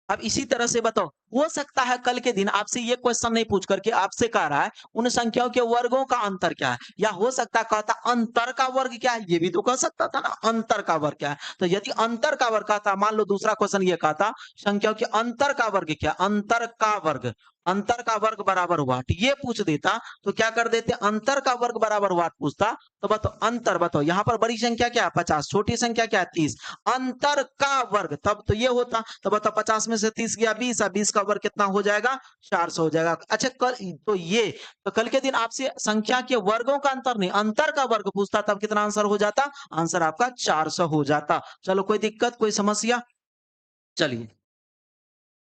अब इसी तरह से बताओ हो सकता है कल के दिन आपसे ये क्वेश्चन नहीं पूछ करके आपसे कह रहा है उन संख्याओं के वर्गों का अंतर क्या है, या हो सकता है कहता अंतर का वर्ग क्या है, ये भी तो कह सकता था ना अंतर का वर्ग क्या है। तो यदि अंतर का वर्ग कहता, मान लो दूसरा क्वेश्चन ये कहता संख्याओं के अंतर का वर्ग क्या, अंतर का वर्ग, अंतर का वर्ग बराबर वाट ये पूछ देता तो क्या कर देते अंतर का वर्ग बराबर वाट पूछता। तो बताओ अंतर बताओ यहाँ पर बड़ी संख्या क्या है 50, छोटी संख्या क्या है 30, अंतर का वर्ग तब तो ये होता। तो बताओ 50 में से 30 गया 20, 20 का वर्ग कितना हो जाएगा 400 हो जाएगा। अच्छा कल तो ये तो कल के दिन आपसे संख्या के वर्गों का अंतर नहीं अंतर का वर्ग पूछता तब कितना आंसर हो जाता, आंसर आपका 400 हो जाता। चलो कोई दिक्कत कोई समस्या? चलिए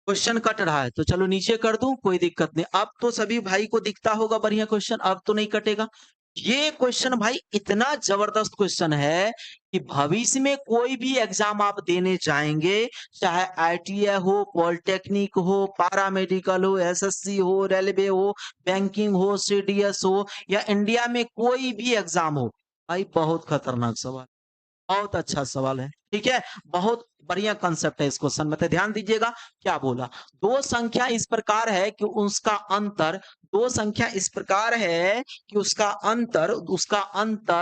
क्वेश्चन कट रहा है तो चलो नीचे कर दूं कोई दिक्कत नहीं। अब तो सभी भाई को दिखता होगा बढ़िया क्वेश्चन, अब तो नहीं कटेगा। ये क्वेश्चन भाई इतना जबरदस्त क्वेश्चन है कि भविष्य में कोई भी एग्जाम आप देने जाएंगे, चाहे आईटीआई हो, पॉलिटेक्निक हो, पारामेडिकल हो, एसएससी हो, रेलवे हो, बैंकिंग हो, सीडीएस हो, या इंडिया में कोई भी एग्जाम हो, भाई बहुत खतरनाक सवाल, बहुत अच्छा सवाल है, ठीक है बहुत बढ़िया कंसेप्ट है इस क्वेश्चन में। तो ध्यान दीजिएगा क्या बोला, दो संख्या इस प्रकार है कि उसका अंतर, दो संख्या इस प्रकार है कि उसका अंतर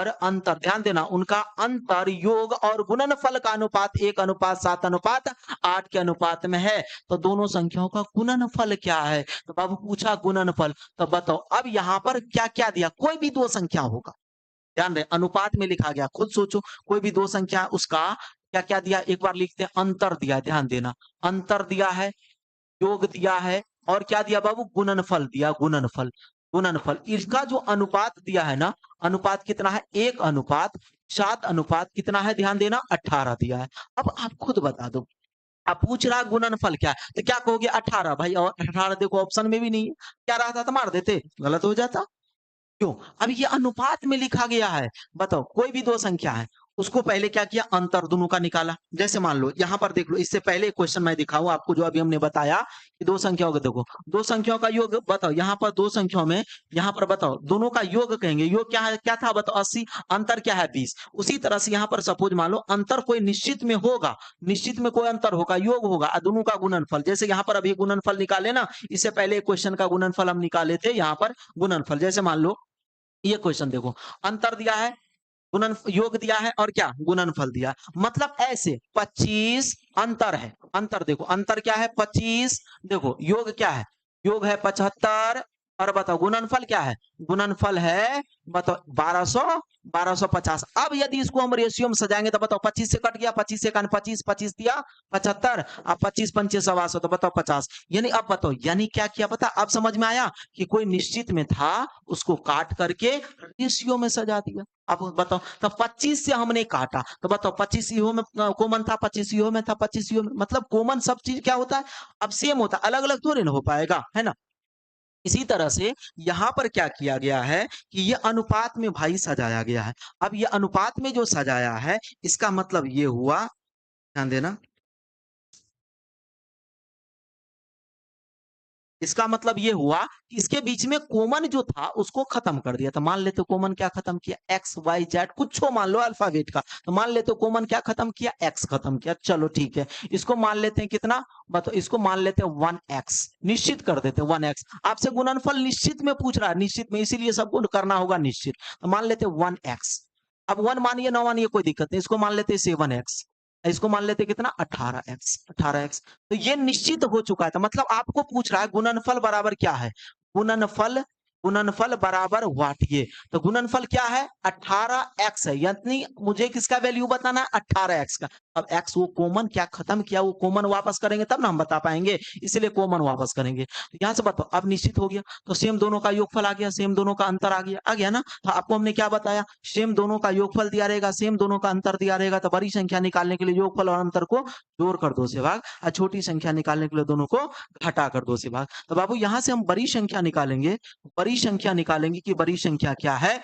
अंतर ध्यान देना उनका अंतर योग और गुणनफल का अनुपात 1:7:8 के अनुपात में है। तो दोनों संख्याओं का गुणनफल क्या है? तो बाबू पूछा गुणनफल, तो बताओ अब यहाँ पर क्या क्या दिया, कोई भी दो संख्या होगा ध्यान रहे अनुपात में लिखा गया। खुद सोचो कोई भी दो संख्या है, उसका क्या क्या दिया, एक बार लिखते हैं, अंतर दिया, ध्यान देना, अंतर दिया है, योग दिया है, और क्या दिया बाबू, गुणनफल दिया, गुणनफल, गुणनफल। इसका जो अनुपात दिया है ना, अनुपात कितना है, 1 अनुपात 7 अनुपात कितना है, ध्यान देना, 18 दिया है। अब आप खुद बता दो, अब पूछ रहा है गुणनफल क्या है, तो क्या कहोगे, 18 भाई, और 18 देखो ऑप्शन में भी नहीं है, क्या रहता तो मार देते, गलत हो जाता। क्यों? अब ये अनुपात में लिखा गया है। बताओ कोई भी दो संख्या है, उसको पहले क्या किया, अंतर दोनों का निकाला। जैसे मान लो यहाँ पर देख लो, इससे पहले एक क्वेश्चन मैं दिखाऊं आपको, जो अभी हमने बताया कि दो संख्याओं का, देखो दो संख्याओं का योग बताओ, यहाँ पर दो संख्याओं में, यहाँ पर बताओ दोनों का योग कहेंगे, योग क्या है, क्या था बताओ, 80, अंतर क्या है, 20। उसी तरह से यहाँ पर सपोज मान लो अंतर कोई निश्चित में होगा, निश्चित में कोई अंतर होगा, योग होगा, और दोनों का गुणनफल, जैसे यहाँ पर अभी गुणनफल निकाले ना, इससे पहले एक क्वेश्चन का गुणनफल हम निकाले थे, यहाँ पर गुणनफल, जैसे मान लो ये क्वेश्चन देखो, अंतर दिया है, गुणन योग दिया है, और क्या, गुणनफल दिया, मतलब ऐसे 25 अंतर है, अंतर देखो, अंतर क्या है, 25, देखो योग क्या है, योग है 75, और बताओ गुणनफल क्या है, गुणनफल है बताओ 1250। अब यदि इसको हम रेशियो में सजाएंगे तो बताओ 25 से कट गया, 25 से 25, 25 दिया 75, अब 25 पंचे 125, तो बताओ 50। यानी अब बताओ, यानी क्या किया पता, अब समझ में आया कि कोई निश्चित में था, उसको काट करके रेशियो में सजा दिया। अब बताओ, तो 25 से हमने काटा, तो बताओ 25 इहो में कॉमन था, 25 इहो में था, 25 इहो में, मतलब कॉमन सब चीज क्या होता है, अब सेम होता है, अलग अलग थोड़ी ना हो पाएगा, है ना। इसी तरह से यहाँ पर क्या किया गया है कि ये अनुपात में भाई सजाया गया है। अब ये अनुपात में जो सजाया है, इसका मतलब ये हुआ, ध्यान देना, इसका मतलब ये हुआ कि इसके बीच में कॉमन जो था उसको खत्म कर दिया। तो मान लेते कॉमन क्या खत्म किया, एक्स वाई जेड, कुछ मान लो अल्फाबेट का, तो मान लेते कॉमन क्या खत्म किया, एक्स खत्म किया। चलो ठीक है, इसको मान लेते हैं कितना, बताओ, इसको मान लेते हैं 1x, निश्चित कर देते हैं 1x। आपसे गुणनफल निश्चित में पूछ रहा है, निश्चित में, इसीलिए सबको करना होगा निश्चित। तो मान लेते 1x, अब 1 मानिए 9 मानिए कोई दिक्कत नहीं, इसको मान लेते 7x, इसको मान लेते कितना, 18x, 18x। तो ये निश्चित हो चुका है, तो मतलब आपको पूछ रहा है गुणनफल बराबर क्या है, गुणनफल, गुणनफल बराबर व्हाट, ये तो गुणनफल क्या है, 18x है, यानी मुझे किसका वैल्यू बताना है, 18x का। अब x वो कॉमन क्या खत्म किया, वो कॉमन वापस करेंगे तब ना हम बता पाएंगे, इसलिए कॉमन वापस करेंगे। तो यहां से बताओ, अब निश्चित हो गया, तो सेम दोनों का योगफल आ गया, सेम दोनों का अंतर आ गया ना। तो आपको हमने क्या बताया, सेम दोनों का योगफल दिया रहेगा, सेम दोनों का अंतर दिया रहेगा, तो बड़ी संख्या निकालने के लिए योगफल और अंतर को जोड़ कर 2 से भाग, और छोटी संख्या निकालने के लिए दोनों को घटा कर 2 से भाग। तो बाबू यहां से हम बड़ी संख्या निकालेंगे, बड़ी संख्या निकालेंगे कि बड़ी संख्या क्या है,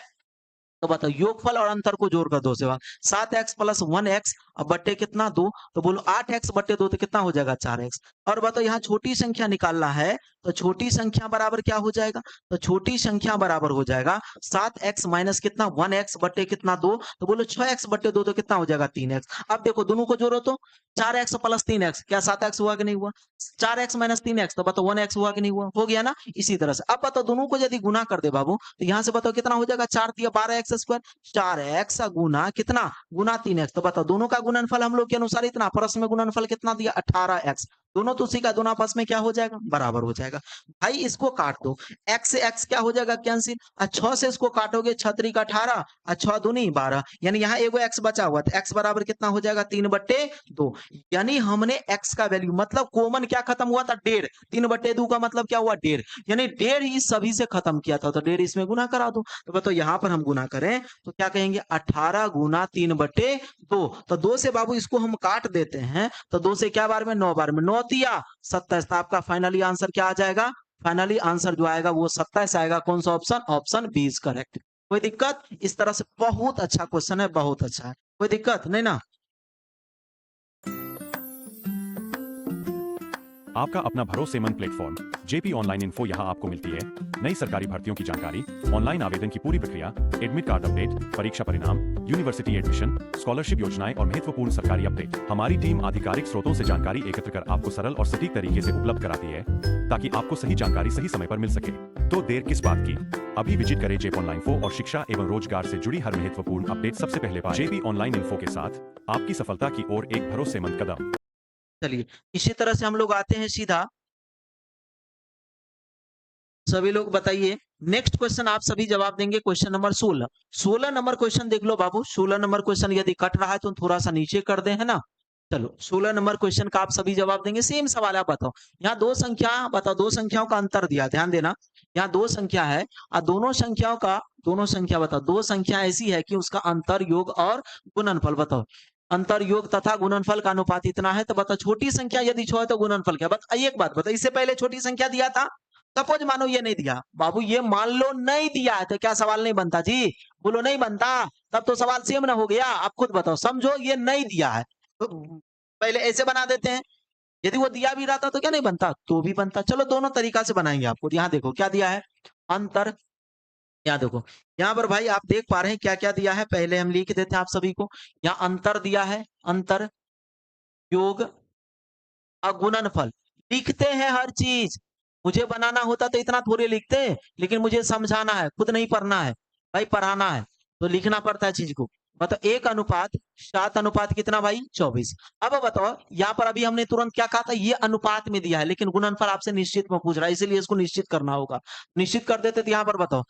तो बताओ योगफल और अंतर को जोड़कर 2 से भाग, 7x प्लस 1x, अब बट्टे कितना 2, तो बोलो 8x बट्टे 2 तो कितना हो जाएगा 4x। और बताओ यहाँ छोटी संख्या निकालना है, तो छोटी संख्या बराबर क्या हो जाएगा, तो छोटी संख्या बराबर हो जाएगा 7x माइनस कितना 1x बट्टे कितना 2, तो बोलो 6x बट्टे 2 तो कितना हो जाएगा 3x। अब देखो दोनों को जोड़ो तो 4x प्लस 3x, क्या 7x हुआ कि नहीं हुआ, 4x माइनस 3x, तो बताओ 1x हुआ कि नहीं हुआ, हो गया ना। इसी तरह से अब बताओ दोनों को यदि गुना कर दे बाबू, तो यहाँ से बताओ कितना हो जाएगा, 4 दिया 12x स्क्वायर, 4x गुना कितना, गुना 3x, तो बताओ दोनों का गुणनफल हम लोग के अनुसार इतना, प्रश्न में गुणनफल कितना दिया 18x, दोनों तो उसी का, दोनों आपस में क्या हो जाएगा, बराबर हो जाएगा। भाई इसको काट दो, x से x क्या हो जाएगा कैंसिल, 6 से इसको काटोगे 6 3 का 18, 6 दूनी 12, यानी यहाँ एगो x बचा हुआ, तो x बराबर कितना हो जाएगा 3/2। यानी हमने x का वैल्यू, मतलब कॉमन क्या खत्म हुआ था, 1.5, 3/2 का मतलब क्या हुआ 1.5, यानी 1.5 ही सभी से खत्म किया था, तो 1.5 इसमें गुना करा दो। तो बताओ यहाँ पर हम गुना करें तो क्या कहेंगे, 18 गुना 3/2, तो 2 से बाबू इसको हम काट देते हैं, तो 2 से क्या बार में 9 बार में, 9 तिया 27, तो आपका फाइनली आंसर क्या आ जाएगा, फाइनली आंसर जो आएगा वो 27 आएगा। कौन सा option, option B is correct. कोई दिक्कत, इस तरह से बहुत अच्छा क्वेश्चन है, बहुत अच्छा है, कोई दिक्कत नहीं ना। आपका अपना भरोसेमंद प्लेटफॉर्म जेपी ऑनलाइन इन्फो यहाँ आपको मिलती है नई सरकारी भर्तियों की जानकारी, ऑनलाइन आवेदन की पूरी प्रक्रिया, एडमिट कार्ड अपडेट, परीक्षा परिणाम, यूनिवर्सिटी एडमिशन, स्कॉलरशिप योजनाएं और महत्वपूर्ण सरकारी अपडेट। हमारी टीम आधिकारिक स्रोतों से जानकारी एकत्र कर आपको सरल और सटीक तरीके से उपलब्ध कराती है ताकि आपको सही जानकारी सही समय पर मिल सके। तो देर किस बात की, अभी विजिट करें जेपी ऑनलाइन इन्फो और शिक्षा एवं रोजगार से जुड़ी हर महत्वपूर्ण अपडेट सबसे पहले पाएं। जेपी ऑनलाइन इन्फो के साथ आपकी सफलता की ओर एक भरोसेमंद कदम। चलिए इसी तरह से हम लोग आते हैं सीधा सभी लोग बताइए। नेक्स्ट क्वेश्चन आप सभी जवाब देंगे, क्वेश्चन नंबर 16। 16 नंबर क्वेश्चन देख लो बाबू। 16 नंबर क्वेश्चन यदि कट रहा है तो थोड़ा सा नीचे कर दे, है ना। चलो 16 नंबर क्वेश्चन का आप सभी जवाब देंगे। सेम सवाल है, आप बताओ। यहाँ दो संख्या बताओ, दो संख्याओं का अंतर दिया, ध्यान देना। यहाँ दो संख्या है और दोनों संख्या बताओ, दो संख्या ऐसी है कि उसका अंतर योग और गुणनफल बताओ। अंतर योग तथा गुणनफल का अनुपात इतना है, तो बताओ छोटी संख्या यदि 6 है तो गुणनफल क्या। बता एक बात बताओ, इससे पहले छोटी संख्या दिया था, सपोज मानो ये नहीं दिया बाबू, ये मान लो नहीं दिया है, तो क्या सवाल नहीं बनता जी? बोलो नहीं बनता। तब तो सवाल सेम ना हो गया। आप खुद बताओ, समझो ये नहीं दिया है तो पहले ऐसे बना देते हैं। यदि वो दिया भी रहता तो क्या नहीं बनता? तो भी बनता। चलो दोनों तरीका से बनाएंगे आपको। यहाँ देखो क्या दिया है, अंतर। यहाँ देखो, यहाँ पर भाई आप देख पा रहे हैं क्या क्या दिया है, पहले हम लिख देते हैं आप सभी को। यहाँ अंतर दिया है, अंतर, योग और गुणनफल। लिखते हैं हर चीज। मुझे बनाना होता तो इतना थोड़े लिखते, लेकिन मुझे समझाना है, खुद नहीं पढ़ना है भाई, पढ़ाना है तो लिखना पड़ता है चीज को। बताओ 1 अनुपात 7 अनुपात कितना भाई? 24। अब बताओ यहाँ पर अभी हमने तुरंत क्या कहा था, ये अनुपात में दिया है, लेकिन गुणनफल आपसे निश्चित में पूछ रहा है, इसीलिए इसको निश्चित करना होगा। निश्चित कर देते तो यहाँ पर बताओ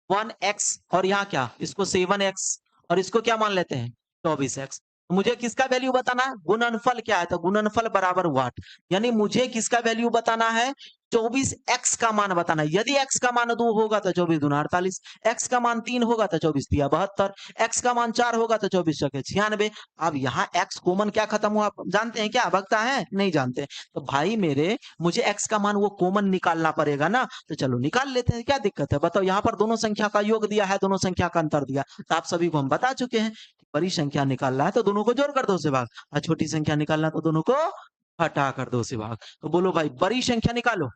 1x और यहाँ क्या, इसको 7x और इसको क्या मान लेते हैं 24x। मुझे किसका वैल्यू बताना है? गुणनफल क्या है, तो गुणनफल बराबर वाट। यानी मुझे किसका वैल्यू बताना है? 24x का मान बताना है। यदि x का मान 2 होगा तो 24 दूना 48, x का मान 3 होगा तो 24 तिया 72, x का मान 4 होगा तो 24 चौके 96। अब यहाँ x कॉमन क्या खत्म हुआ, आप जानते हैं क्या? भगता है? नहीं जानते। तो भाई मेरे, मुझे x का मान वो कॉमन निकालना पड़ेगा ना, तो चलो निकाल लेते हैं, क्या दिक्कत है? बताओ यहाँ पर दोनों संख्या का योग दिया है, दोनों संख्या का अंतर दिया, तो आप सभी को हम बता चुके हैं। बड़ी संख्या निकालना है तो दोनों को जोड़ कर दो से भाग, और छोटी संख्या निकालना तो दोनों को हटा कर दो से भाग। तो बोलो भाई बड़ी संख्या निकालो,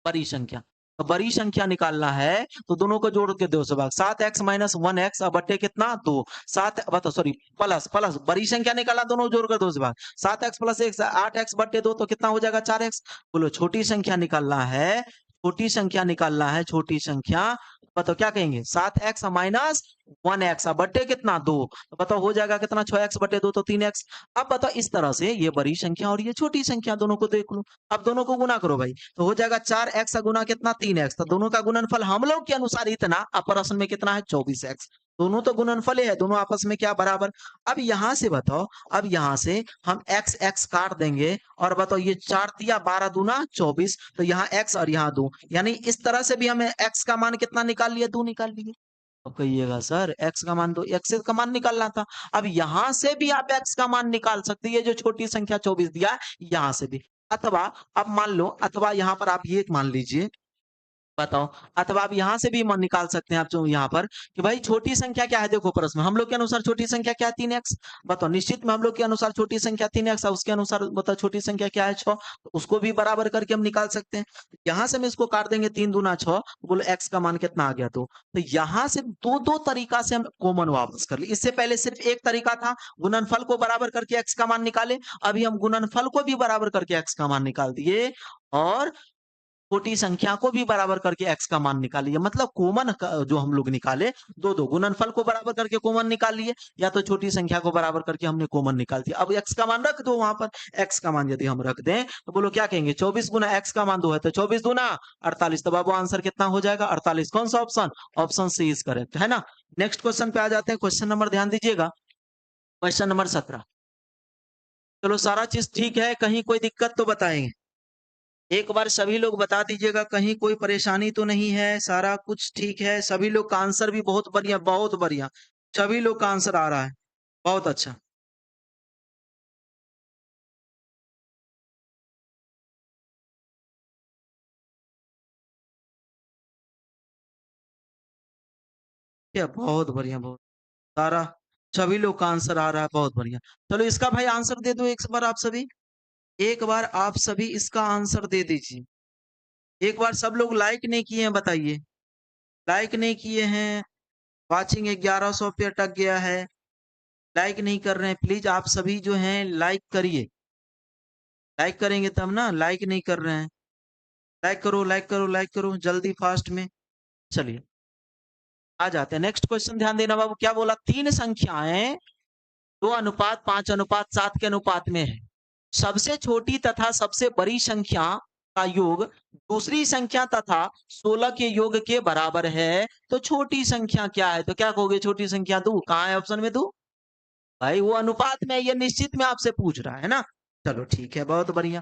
बड़ी संख्या। तो बड़ी संख्या निकालना है तो दोनों को जोड़ के दो से भाग। 7x माइनस 1x अब बटे कितना 2, 7 बताओ सॉरी प्लस प्लस बड़ी संख्या निकाला, दोनों जोड़ कर दो से भाग। 7x प्लस 1 8x बटे 2 तो कितना हो जाएगा 4x। बोलो छोटी संख्या निकालना है, छोटी संख्या निकालना है, छोटी संख्या बताओ क्या कहेंगे 7x माइनस 1x बटे कितना 2, तो बताओ हो जाएगा कितना 6x बटे 2 तो 3x। अब बताओ इस तरह से ये बड़ी संख्या और ये छोटी संख्या दोनों को देख लो। अब दोनों को गुना करो भाई, तो हो जाएगा 4x गुना कितना 3x, तो दोनों का गुणनफल हम लोग के अनुसार इतना, अब प्रश्न में कितना है 24x। दोनों तो गुणनफल है, दोनों आपस में क्या बराबर। अब यहां से बताओ, अब यहां से हम x x काट देंगे और बताओ ये 4 तिया 12 दूना 24, तो यहाँ x और यहाँ 2, यानी इस तरह से भी हमें x का मान कितना निकाल लिया 2 निकाल लिए। अब कहिएगा सर x का मान तो x का मान निकालना था। अब यहां से भी आप x का मान निकाल सकते हैं, ये जो छोटी संख्या 24 दिया है यहां से भी। अथवा अब मान लो, अथवा यहां पर आप ये मान लीजिए, बताओ, अथवा आप यहां से भी मन निकाल सकते हैं आप जो यहाँ पर कि भाई छोटी संख्या क्या है। देखो प्रश्न में हम लोग के अनुसार छोटी संख्या क्या है 3x। बताओ निश्चित में हम लोग के अनुसार छोटी संख्या 3x है, उसके अनुसार बताओ छोटी संख्या क्या है 6, तो उसको भी बराबर करके हम निकाल सकते हैं। यहां से हम इसको काट देंगे 3 दूना 6, बोलो x का मान कितना आ गया 2। तो यहाँ से दो दो तरीका से हम कॉमन वापस कर लिए। इससे पहले सिर्फ एक तरीका था, गुणनफल को बराबर करके x का मान निकाले। अभी हम गुणनफल को भी बराबर करके x का मान निकाल दिए और छोटी संख्या को भी बराबर करके x का मान निकाल लिया। मतलब कॉमन जो हम लोग निकाले, दो दो गुणनफल को बराबर करके कॉमन निकाल लिए, या तो छोटी संख्या को बराबर करके हमने कॉमन निकाल दिया। अब x का मान रख दो वहां पर। x का मान यदि हम रख दें तो बोलो क्या कहेंगे 24 गुना x का मान 2 है तो 24 दूना 48, तो बाबू आंसर कितना हो जाएगा 48। कौन सा option? Option C is correct, है ना। नेक्स्ट क्वेश्चन पे आ जाते हैं। क्वेश्चन नंबर ध्यान दीजिएगा, क्वेश्चन नंबर 17। चलो सारा चीज ठीक है, कहीं कोई दिक्कत तो बताएंगे। एक बार सभी लोग बता दीजिएगा कहीं कोई परेशानी तो नहीं है, सारा कुछ ठीक है। सभी लोग का आंसर भी बहुत बढ़िया, बहुत बढ़िया, सभी लोग का आंसर आ रहा है, बहुत अच्छा। क्या बहुत बढ़िया, बहुत सारा सभी लोग का आंसर आ रहा है, बहुत बढ़िया। चलो इसका भाई आंसर दे दो एक बार आप सभी, एक बार आप सभी इसका आंसर दे दीजिए। एक बार सब लोग लाइक नहीं किए हैं बताइए, लाइक नहीं किए हैं। वाचिंग 1100 पे अटक गया है, लाइक नहीं कर रहे हैं। प्लीज आप सभी जो हैं लाइक करिए, लाइक करेंगे तब ना, लाइक नहीं कर रहे हैं। लाइक करो, लाइक करो, लाइक करो जल्दी फास्ट में। चलिए आ जाते हैं नेक्स्ट क्वेश्चन। ध्यान देना बाबू, क्या बोला, तीन संख्याएं 2 अनुपात 5 अनुपात 7 के अनुपात में है। सबसे छोटी तथा सबसे बड़ी संख्या का योग दूसरी संख्या तथा 16 के योग के बराबर है तो छोटी संख्या क्या है? तो क्या कहोगे? छोटी संख्या 2। कहाँ है ऑप्शन में 2? भाई वो अनुपात में, ये निश्चित में आपसे पूछ रहा है ना। चलो ठीक है, बहुत बढ़िया।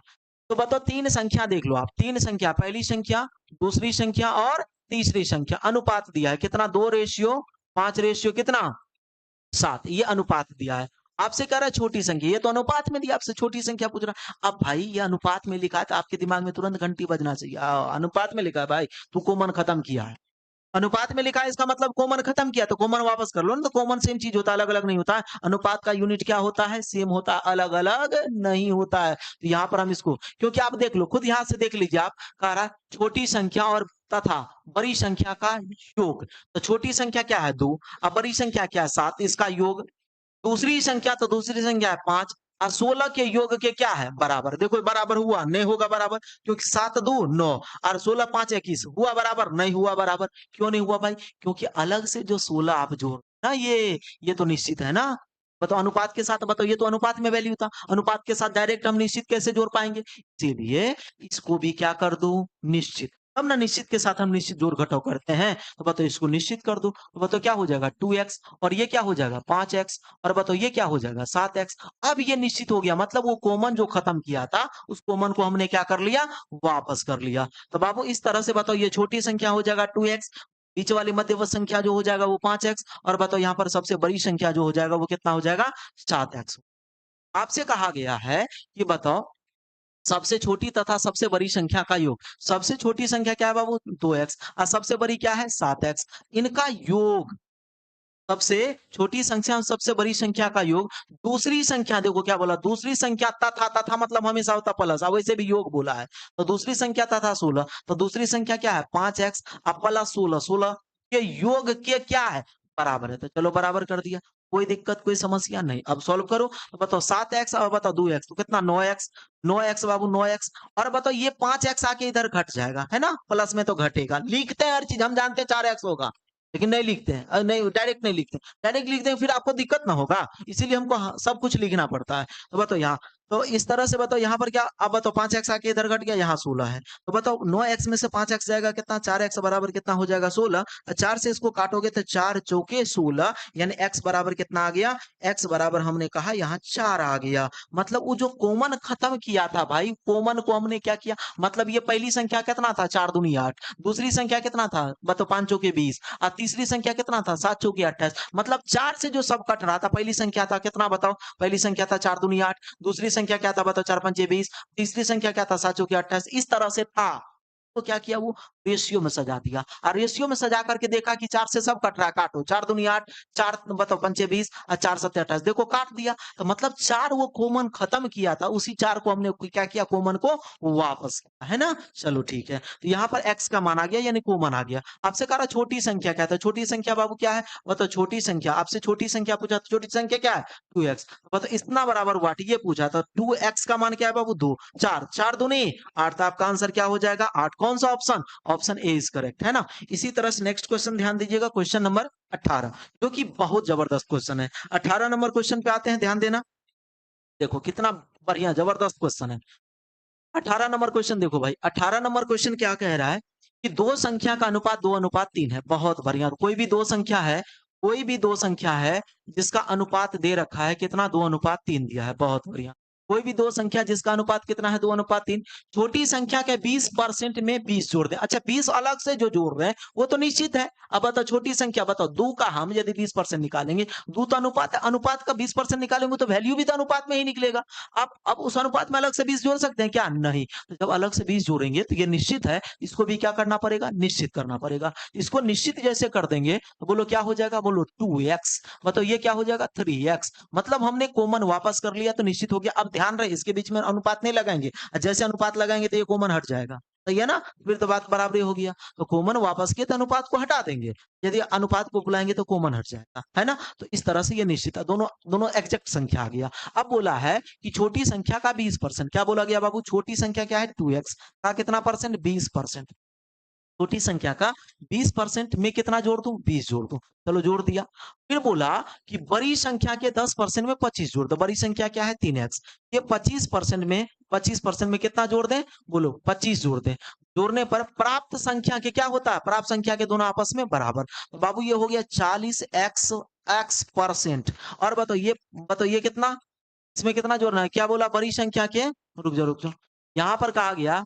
तो बताओ तीन संख्या देख लो आप, तीन संख्या, पहली संख्या, दूसरी संख्या और तीसरी संख्या, अनुपात दिया है कितना? 2:5 रेशियो कितना? 7। ये अनुपात दिया है। आपसे कह रहा है छोटी संख्या, ये तो अनुपात में दिया, आपसे छोटी संख्या पूछ रहा है। अब भाई ये अनुपात में लिखा है तो आपके दिमाग में तुरंत घंटी बजना चाहिए। अनुपात में लिखा है भाई, तू कॉमन खत्म किया है। अनुपात में लिखा है इसका मतलब कॉमन खत्म किया, तो कॉमन वापस कर लो ना। तो कॉमन सेम चीज होता है, अलग अलग नहीं होता है। अनुपात का यूनिट क्या होता है? सेम होता है, अलग अलग नहीं होता है। तो यहाँ पर हम इसको, क्योंकि आप देख लो, खुद यहाँ से देख लीजिए आप, कह रहा है छोटी संख्या और तथा बड़ी संख्या का योग। तो छोटी संख्या क्या है? 2, अब बड़ी संख्या क्या है? 7, इसका योग। दूसरी संख्या, तो दूसरी संख्या है 5 और 16 के योग के क्या है? बराबर। देखो बराबर हुआ? नहीं होगा बराबर, क्योंकि 7 2 9 और 16 5 21 हुआ बराबर? नहीं हुआ बराबर। क्यों नहीं हुआ भाई? क्योंकि अलग से जो 16 आप जोड़ ना, ये तो निश्चित है ना। बताओ अनुपात के साथ, बताओ ये तो अनुपात में वैल्यू था, अनुपात के साथ डायरेक्ट हम निश्चित कैसे जोड़ पाएंगे? इसीलिए इसको भी क्या कर दूं? निश्चित। तब ना निश्चित के साथ हम निश्चित जोड़ घटाव करते हैं। तो बताओ इसको निश्चित कर दो, तो बताओ क्या हो जाएगा? 2x, और ये क्या हो जाएगा? 5x, और बताओ ये क्या हो जाएगा? 7x। अब ये निश्चित हो गया, मतलब वो कॉमन जो खत्म किया था, उस कॉमन को हमने क्या कर लिया? वापस कर लिया। तो बाबू इस तरह से बताओ, ये छोटी संख्या हो जाएगा 2x, बीच वाली मध्यवर्ती संख्या जो हो जाएगा वो 5x, और बताओ यहाँ पर सबसे बड़ी संख्या जो हो जाएगा वो कितना हो जाएगा? 7x। आपसे कहा गया है कि बताओ सबसे छोटी तथा सबसे बड़ी संख्या का योग। सबसे छोटी संख्या क्या है बाबू? 2x, और सबसे बड़ी क्या है? 7x। इनका योग, सबसे छोटी संख्या और सबसे बड़ी संख्या का योग, दूसरी संख्या, देखो क्या बोला? दूसरी संख्या तथा, तथा मतलब हमेशा होता प्लस, अब वैसे भी योग बोला है। तो दूसरी संख्या तथा 16, तो दूसरी संख्या क्या है? 5x अब प्लस 16, 16 के योग के क्या है? बराबर है। तो चलो बराबर कर दिया, कोई दिक्कत कोई समस्या नहीं। अब सॉल्व करो, तो बताओ 7x और बताओ 2x, तो कितना? 9x। 9x बाबू 9x, और बताओ ये 5x आके इधर घट जाएगा, है ना, प्लस में तो घटेगा। लिखते हैं हर चीज, हम जानते हैं 4x होगा, लेकिन नहीं लिखते हैं, नहीं डायरेक्ट नहीं लिखते। डायरेक्ट लिखते हैं फिर आपको दिक्कत ना होगा, इसीलिए हमको सब कुछ लिखना पड़ता है। तो बताओ यहाँ, तो इस तरह से बताओ यहाँ पर क्या? अब बताओ 5x आके इधर घट गया, यहाँ 16 है। तो बताओ 9x में से 5x जाएगा कितना? 4x बराबर कितना हो जाएगा? 16। 4 से इसको काटोगे तो 4 चौके 16, यानी x बराबर कितना आ गया? x बराबर हमने कहा यहाँ 4 आ गया। मतलब वो जो कॉमन खत्म किया था भाई, कॉमन को हमने क्या किया? मतलब ये पहली संख्या कितना था? 4 दूनी 8। दूसरी संख्या कितना था? बताओ 5 चौके 20, और तीसरी संख्या कितना था? 7 चौके 28। मतलब 4 से जो सब कट रहा था, पहली संख्या था कितना बताओ? पहली संख्या था 4 दूनी 8, दूसरी संख्या क्या था बताओ? 4 पंचे 20, तीसरी संख्या क्या था? 7 चौके 28। इस तरह से था, तो क्या किया? वो रेशियो में सजा दिया, और रेशियो में सजा करके देखा कि 4 से सब कट रहा है, काटो। 4 दूनी 8, 4 बताओ पंचे 20 और 4 सत्ते 28, देखो काट दिया। तो मतलब 4 वो कॉमन खत्म किया था, उसी 4 को हमने क्या किया? कॉमन को वापस किया, है ना। चलो ठीक है, तो यहाँ पर x का मान आ गया, यानी कॉमन आ गया। आपसे कह रहा छोटी संख्या क्या था? छोटी संख्या बाबू क्या है? बताओ छोटी संख्या, आपसे छोटी संख्या पूछा, तो छोटी संख्या क्या है? 2x। बताओ इतना बराबर वाट, ये पूछा था। 2x का मान क्या है बाबू? 2। 4 4 दूनी 8, तो आपका आंसर क्या हो जाएगा? 8। कौन सा option? Option A is correct, है ना। इसी तरह से नेक्स्ट क्वेश्चन ध्यान दीजिएगा, क्वेश्चन नंबर 18, जो कि बहुत जबरदस्त क्वेश्चन है। 18 नंबर क्वेश्चन पे आते हैं, ध्यान देना। देखो कितना बढ़िया जबरदस्त क्वेश्चन है। 18 नंबर क्वेश्चन देखो भाई, 18 नंबर क्वेश्चन क्या कह रहा है कि दो संख्या का अनुपात 2:3 है। बहुत बढ़िया। कोई भी दो संख्या है, कोई भी दो संख्या है जिसका अनुपात दे रखा है कितना? 2:3 दिया है। बहुत बढ़िया। कोई भी दो संख्या जिसका अनुपात कितना है? 2:3। छोटी संख्या के 20% में 20 जोड़ दें। अच्छा 20 अलग से जो जोड़ रहे हैं वो तो निश्चित है। अब बताओ छोटी संख्या, बताओ 2 का हम यदि 20% निकालेंगे, 2 तो अनुपात है, अनुपात का 20% निकालेंगे तो वैल्यू भी तो अनुपात में ही निकलेगा। अब उस अनुपात में अलग से 20 जोड़ सकते हैं क्या? नहीं। तो जब अलग से 20 जोड़ेंगे तो ये निश्चित है, इसको भी क्या करना पड़ेगा? निश्चित करना पड़ेगा। इसको निश्चित जैसे कर देंगे तो बोलो क्या हो जाएगा? बोलो 2x। बताओ ये क्या हो जाएगा? 3x। मतलब हमने कॉमन वापस कर लिया तो निश्चित हो गया। अब ध्यान रहे, इसके बीच में अनुपात नहीं लगाएंगे, जैसे अनुपात लगाएंगे तो ये कॉमन हट जाएगा, सही है ना। फिर तो बात बराबरी हो गया। तो कॉमन वापस किए तो अनुपात को हटा देंगे, यदि अनुपात को बुलाएंगे तो कॉमन हट जाएगा, है ना। तो इस तरह से ये निश्चित है, दोनों दोनों एग्जैक्ट संख्या आ गया। अब बोला है कि छोटी संख्या का 20%, क्या बोला गया बाबू? छोटी संख्या क्या है? 2x का कितना परसेंट? 20%। छोटी संख्या का 20% में कितना जोड़ दूं? 20 जोड़ दूं। चलो जोड़ दिया। फिर बोला कि बड़ी संख्या के 10% में 25 जोड़ दो। बड़ी संख्या क्या है? 3x। ये 25% में 25% में कितना जोड़ दें? बोलो 25 जोड़ दें। जोड़ने पर प्राप्त संख्या के क्या होता है? प्राप्त संख्या के दोनों आपस में बराबर। तो बाबू ये हो गया 40x और बताओ ये कितना? इसमें कितना जोड़ना है? क्या बोला? बड़ी संख्या के रुक जाओ। यहाँ पर कहा गया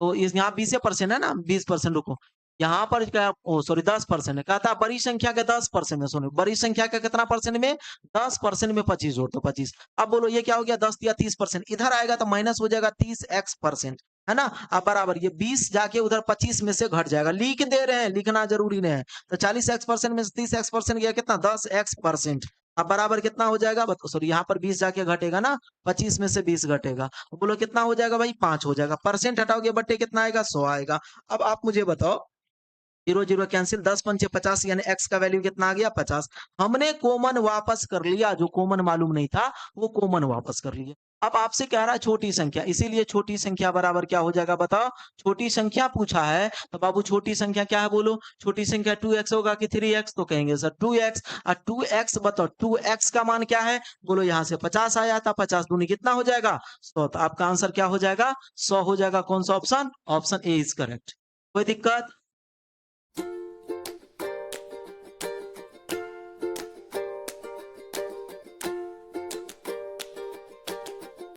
तो इस यहाँ 20% है ना, 20% रुको। यहाँ पर क्या, ओ सॉरी 10% है। कहता है बड़ी संख्या के 10% में, सुनो बड़ी संख्या का कितना परसेंट में? 10% में 25 जोड़ दो 25। अब बोलो ये क्या हो गया? 10 या 30%। इधर आएगा तो माइनस हो जाएगा 30x%, है ना। अब बराबर ये 20 जाके उधर 25 में से घट जाएगा। लिख दे रहे हैं, लिखना जरूरी नहीं है। तो 40x% में से 30x% गया कितना? 10x%। अब बराबर कितना हो जाएगा? सॉरी यहाँ पर 20 जाके घटेगा ना, 25 में से 20 घटेगा। बोलो कितना हो जाएगा भाई? 5 हो जाएगा। परसेंट हटाओगे बट्टे कितना आएगा? 100 आएगा। अब आप मुझे बताओ, 0 0 कैंसिल, 10 पंचे 50 यानी x का वैल्यू कितना आ गया? 50। हमने कॉमन वापस कर लिया, जो कॉमन मालूम नहीं था वो कॉमन वापस कर लिया। अब आपसे कह रहा है छोटी संख्या, इसीलिए छोटी संख्या बराबर क्या हो जाएगा? बताओ। छोटी संख्या पूछा है तो बाबू छोटी संख्या क्या है? बोलो। छोटी संख्या 2x होगा कि 3x? तो कहेंगे सर 2x। और 2x बताओ, 2x का मान क्या है? बोलो यहाँ से 50 आया था, 50 दूनी कितना हो जाएगा? 100। तो आपका आंसर क्या हो जाएगा? 100 हो जाएगा। कौन सा option? Option A is correct. कोई दिक्कत?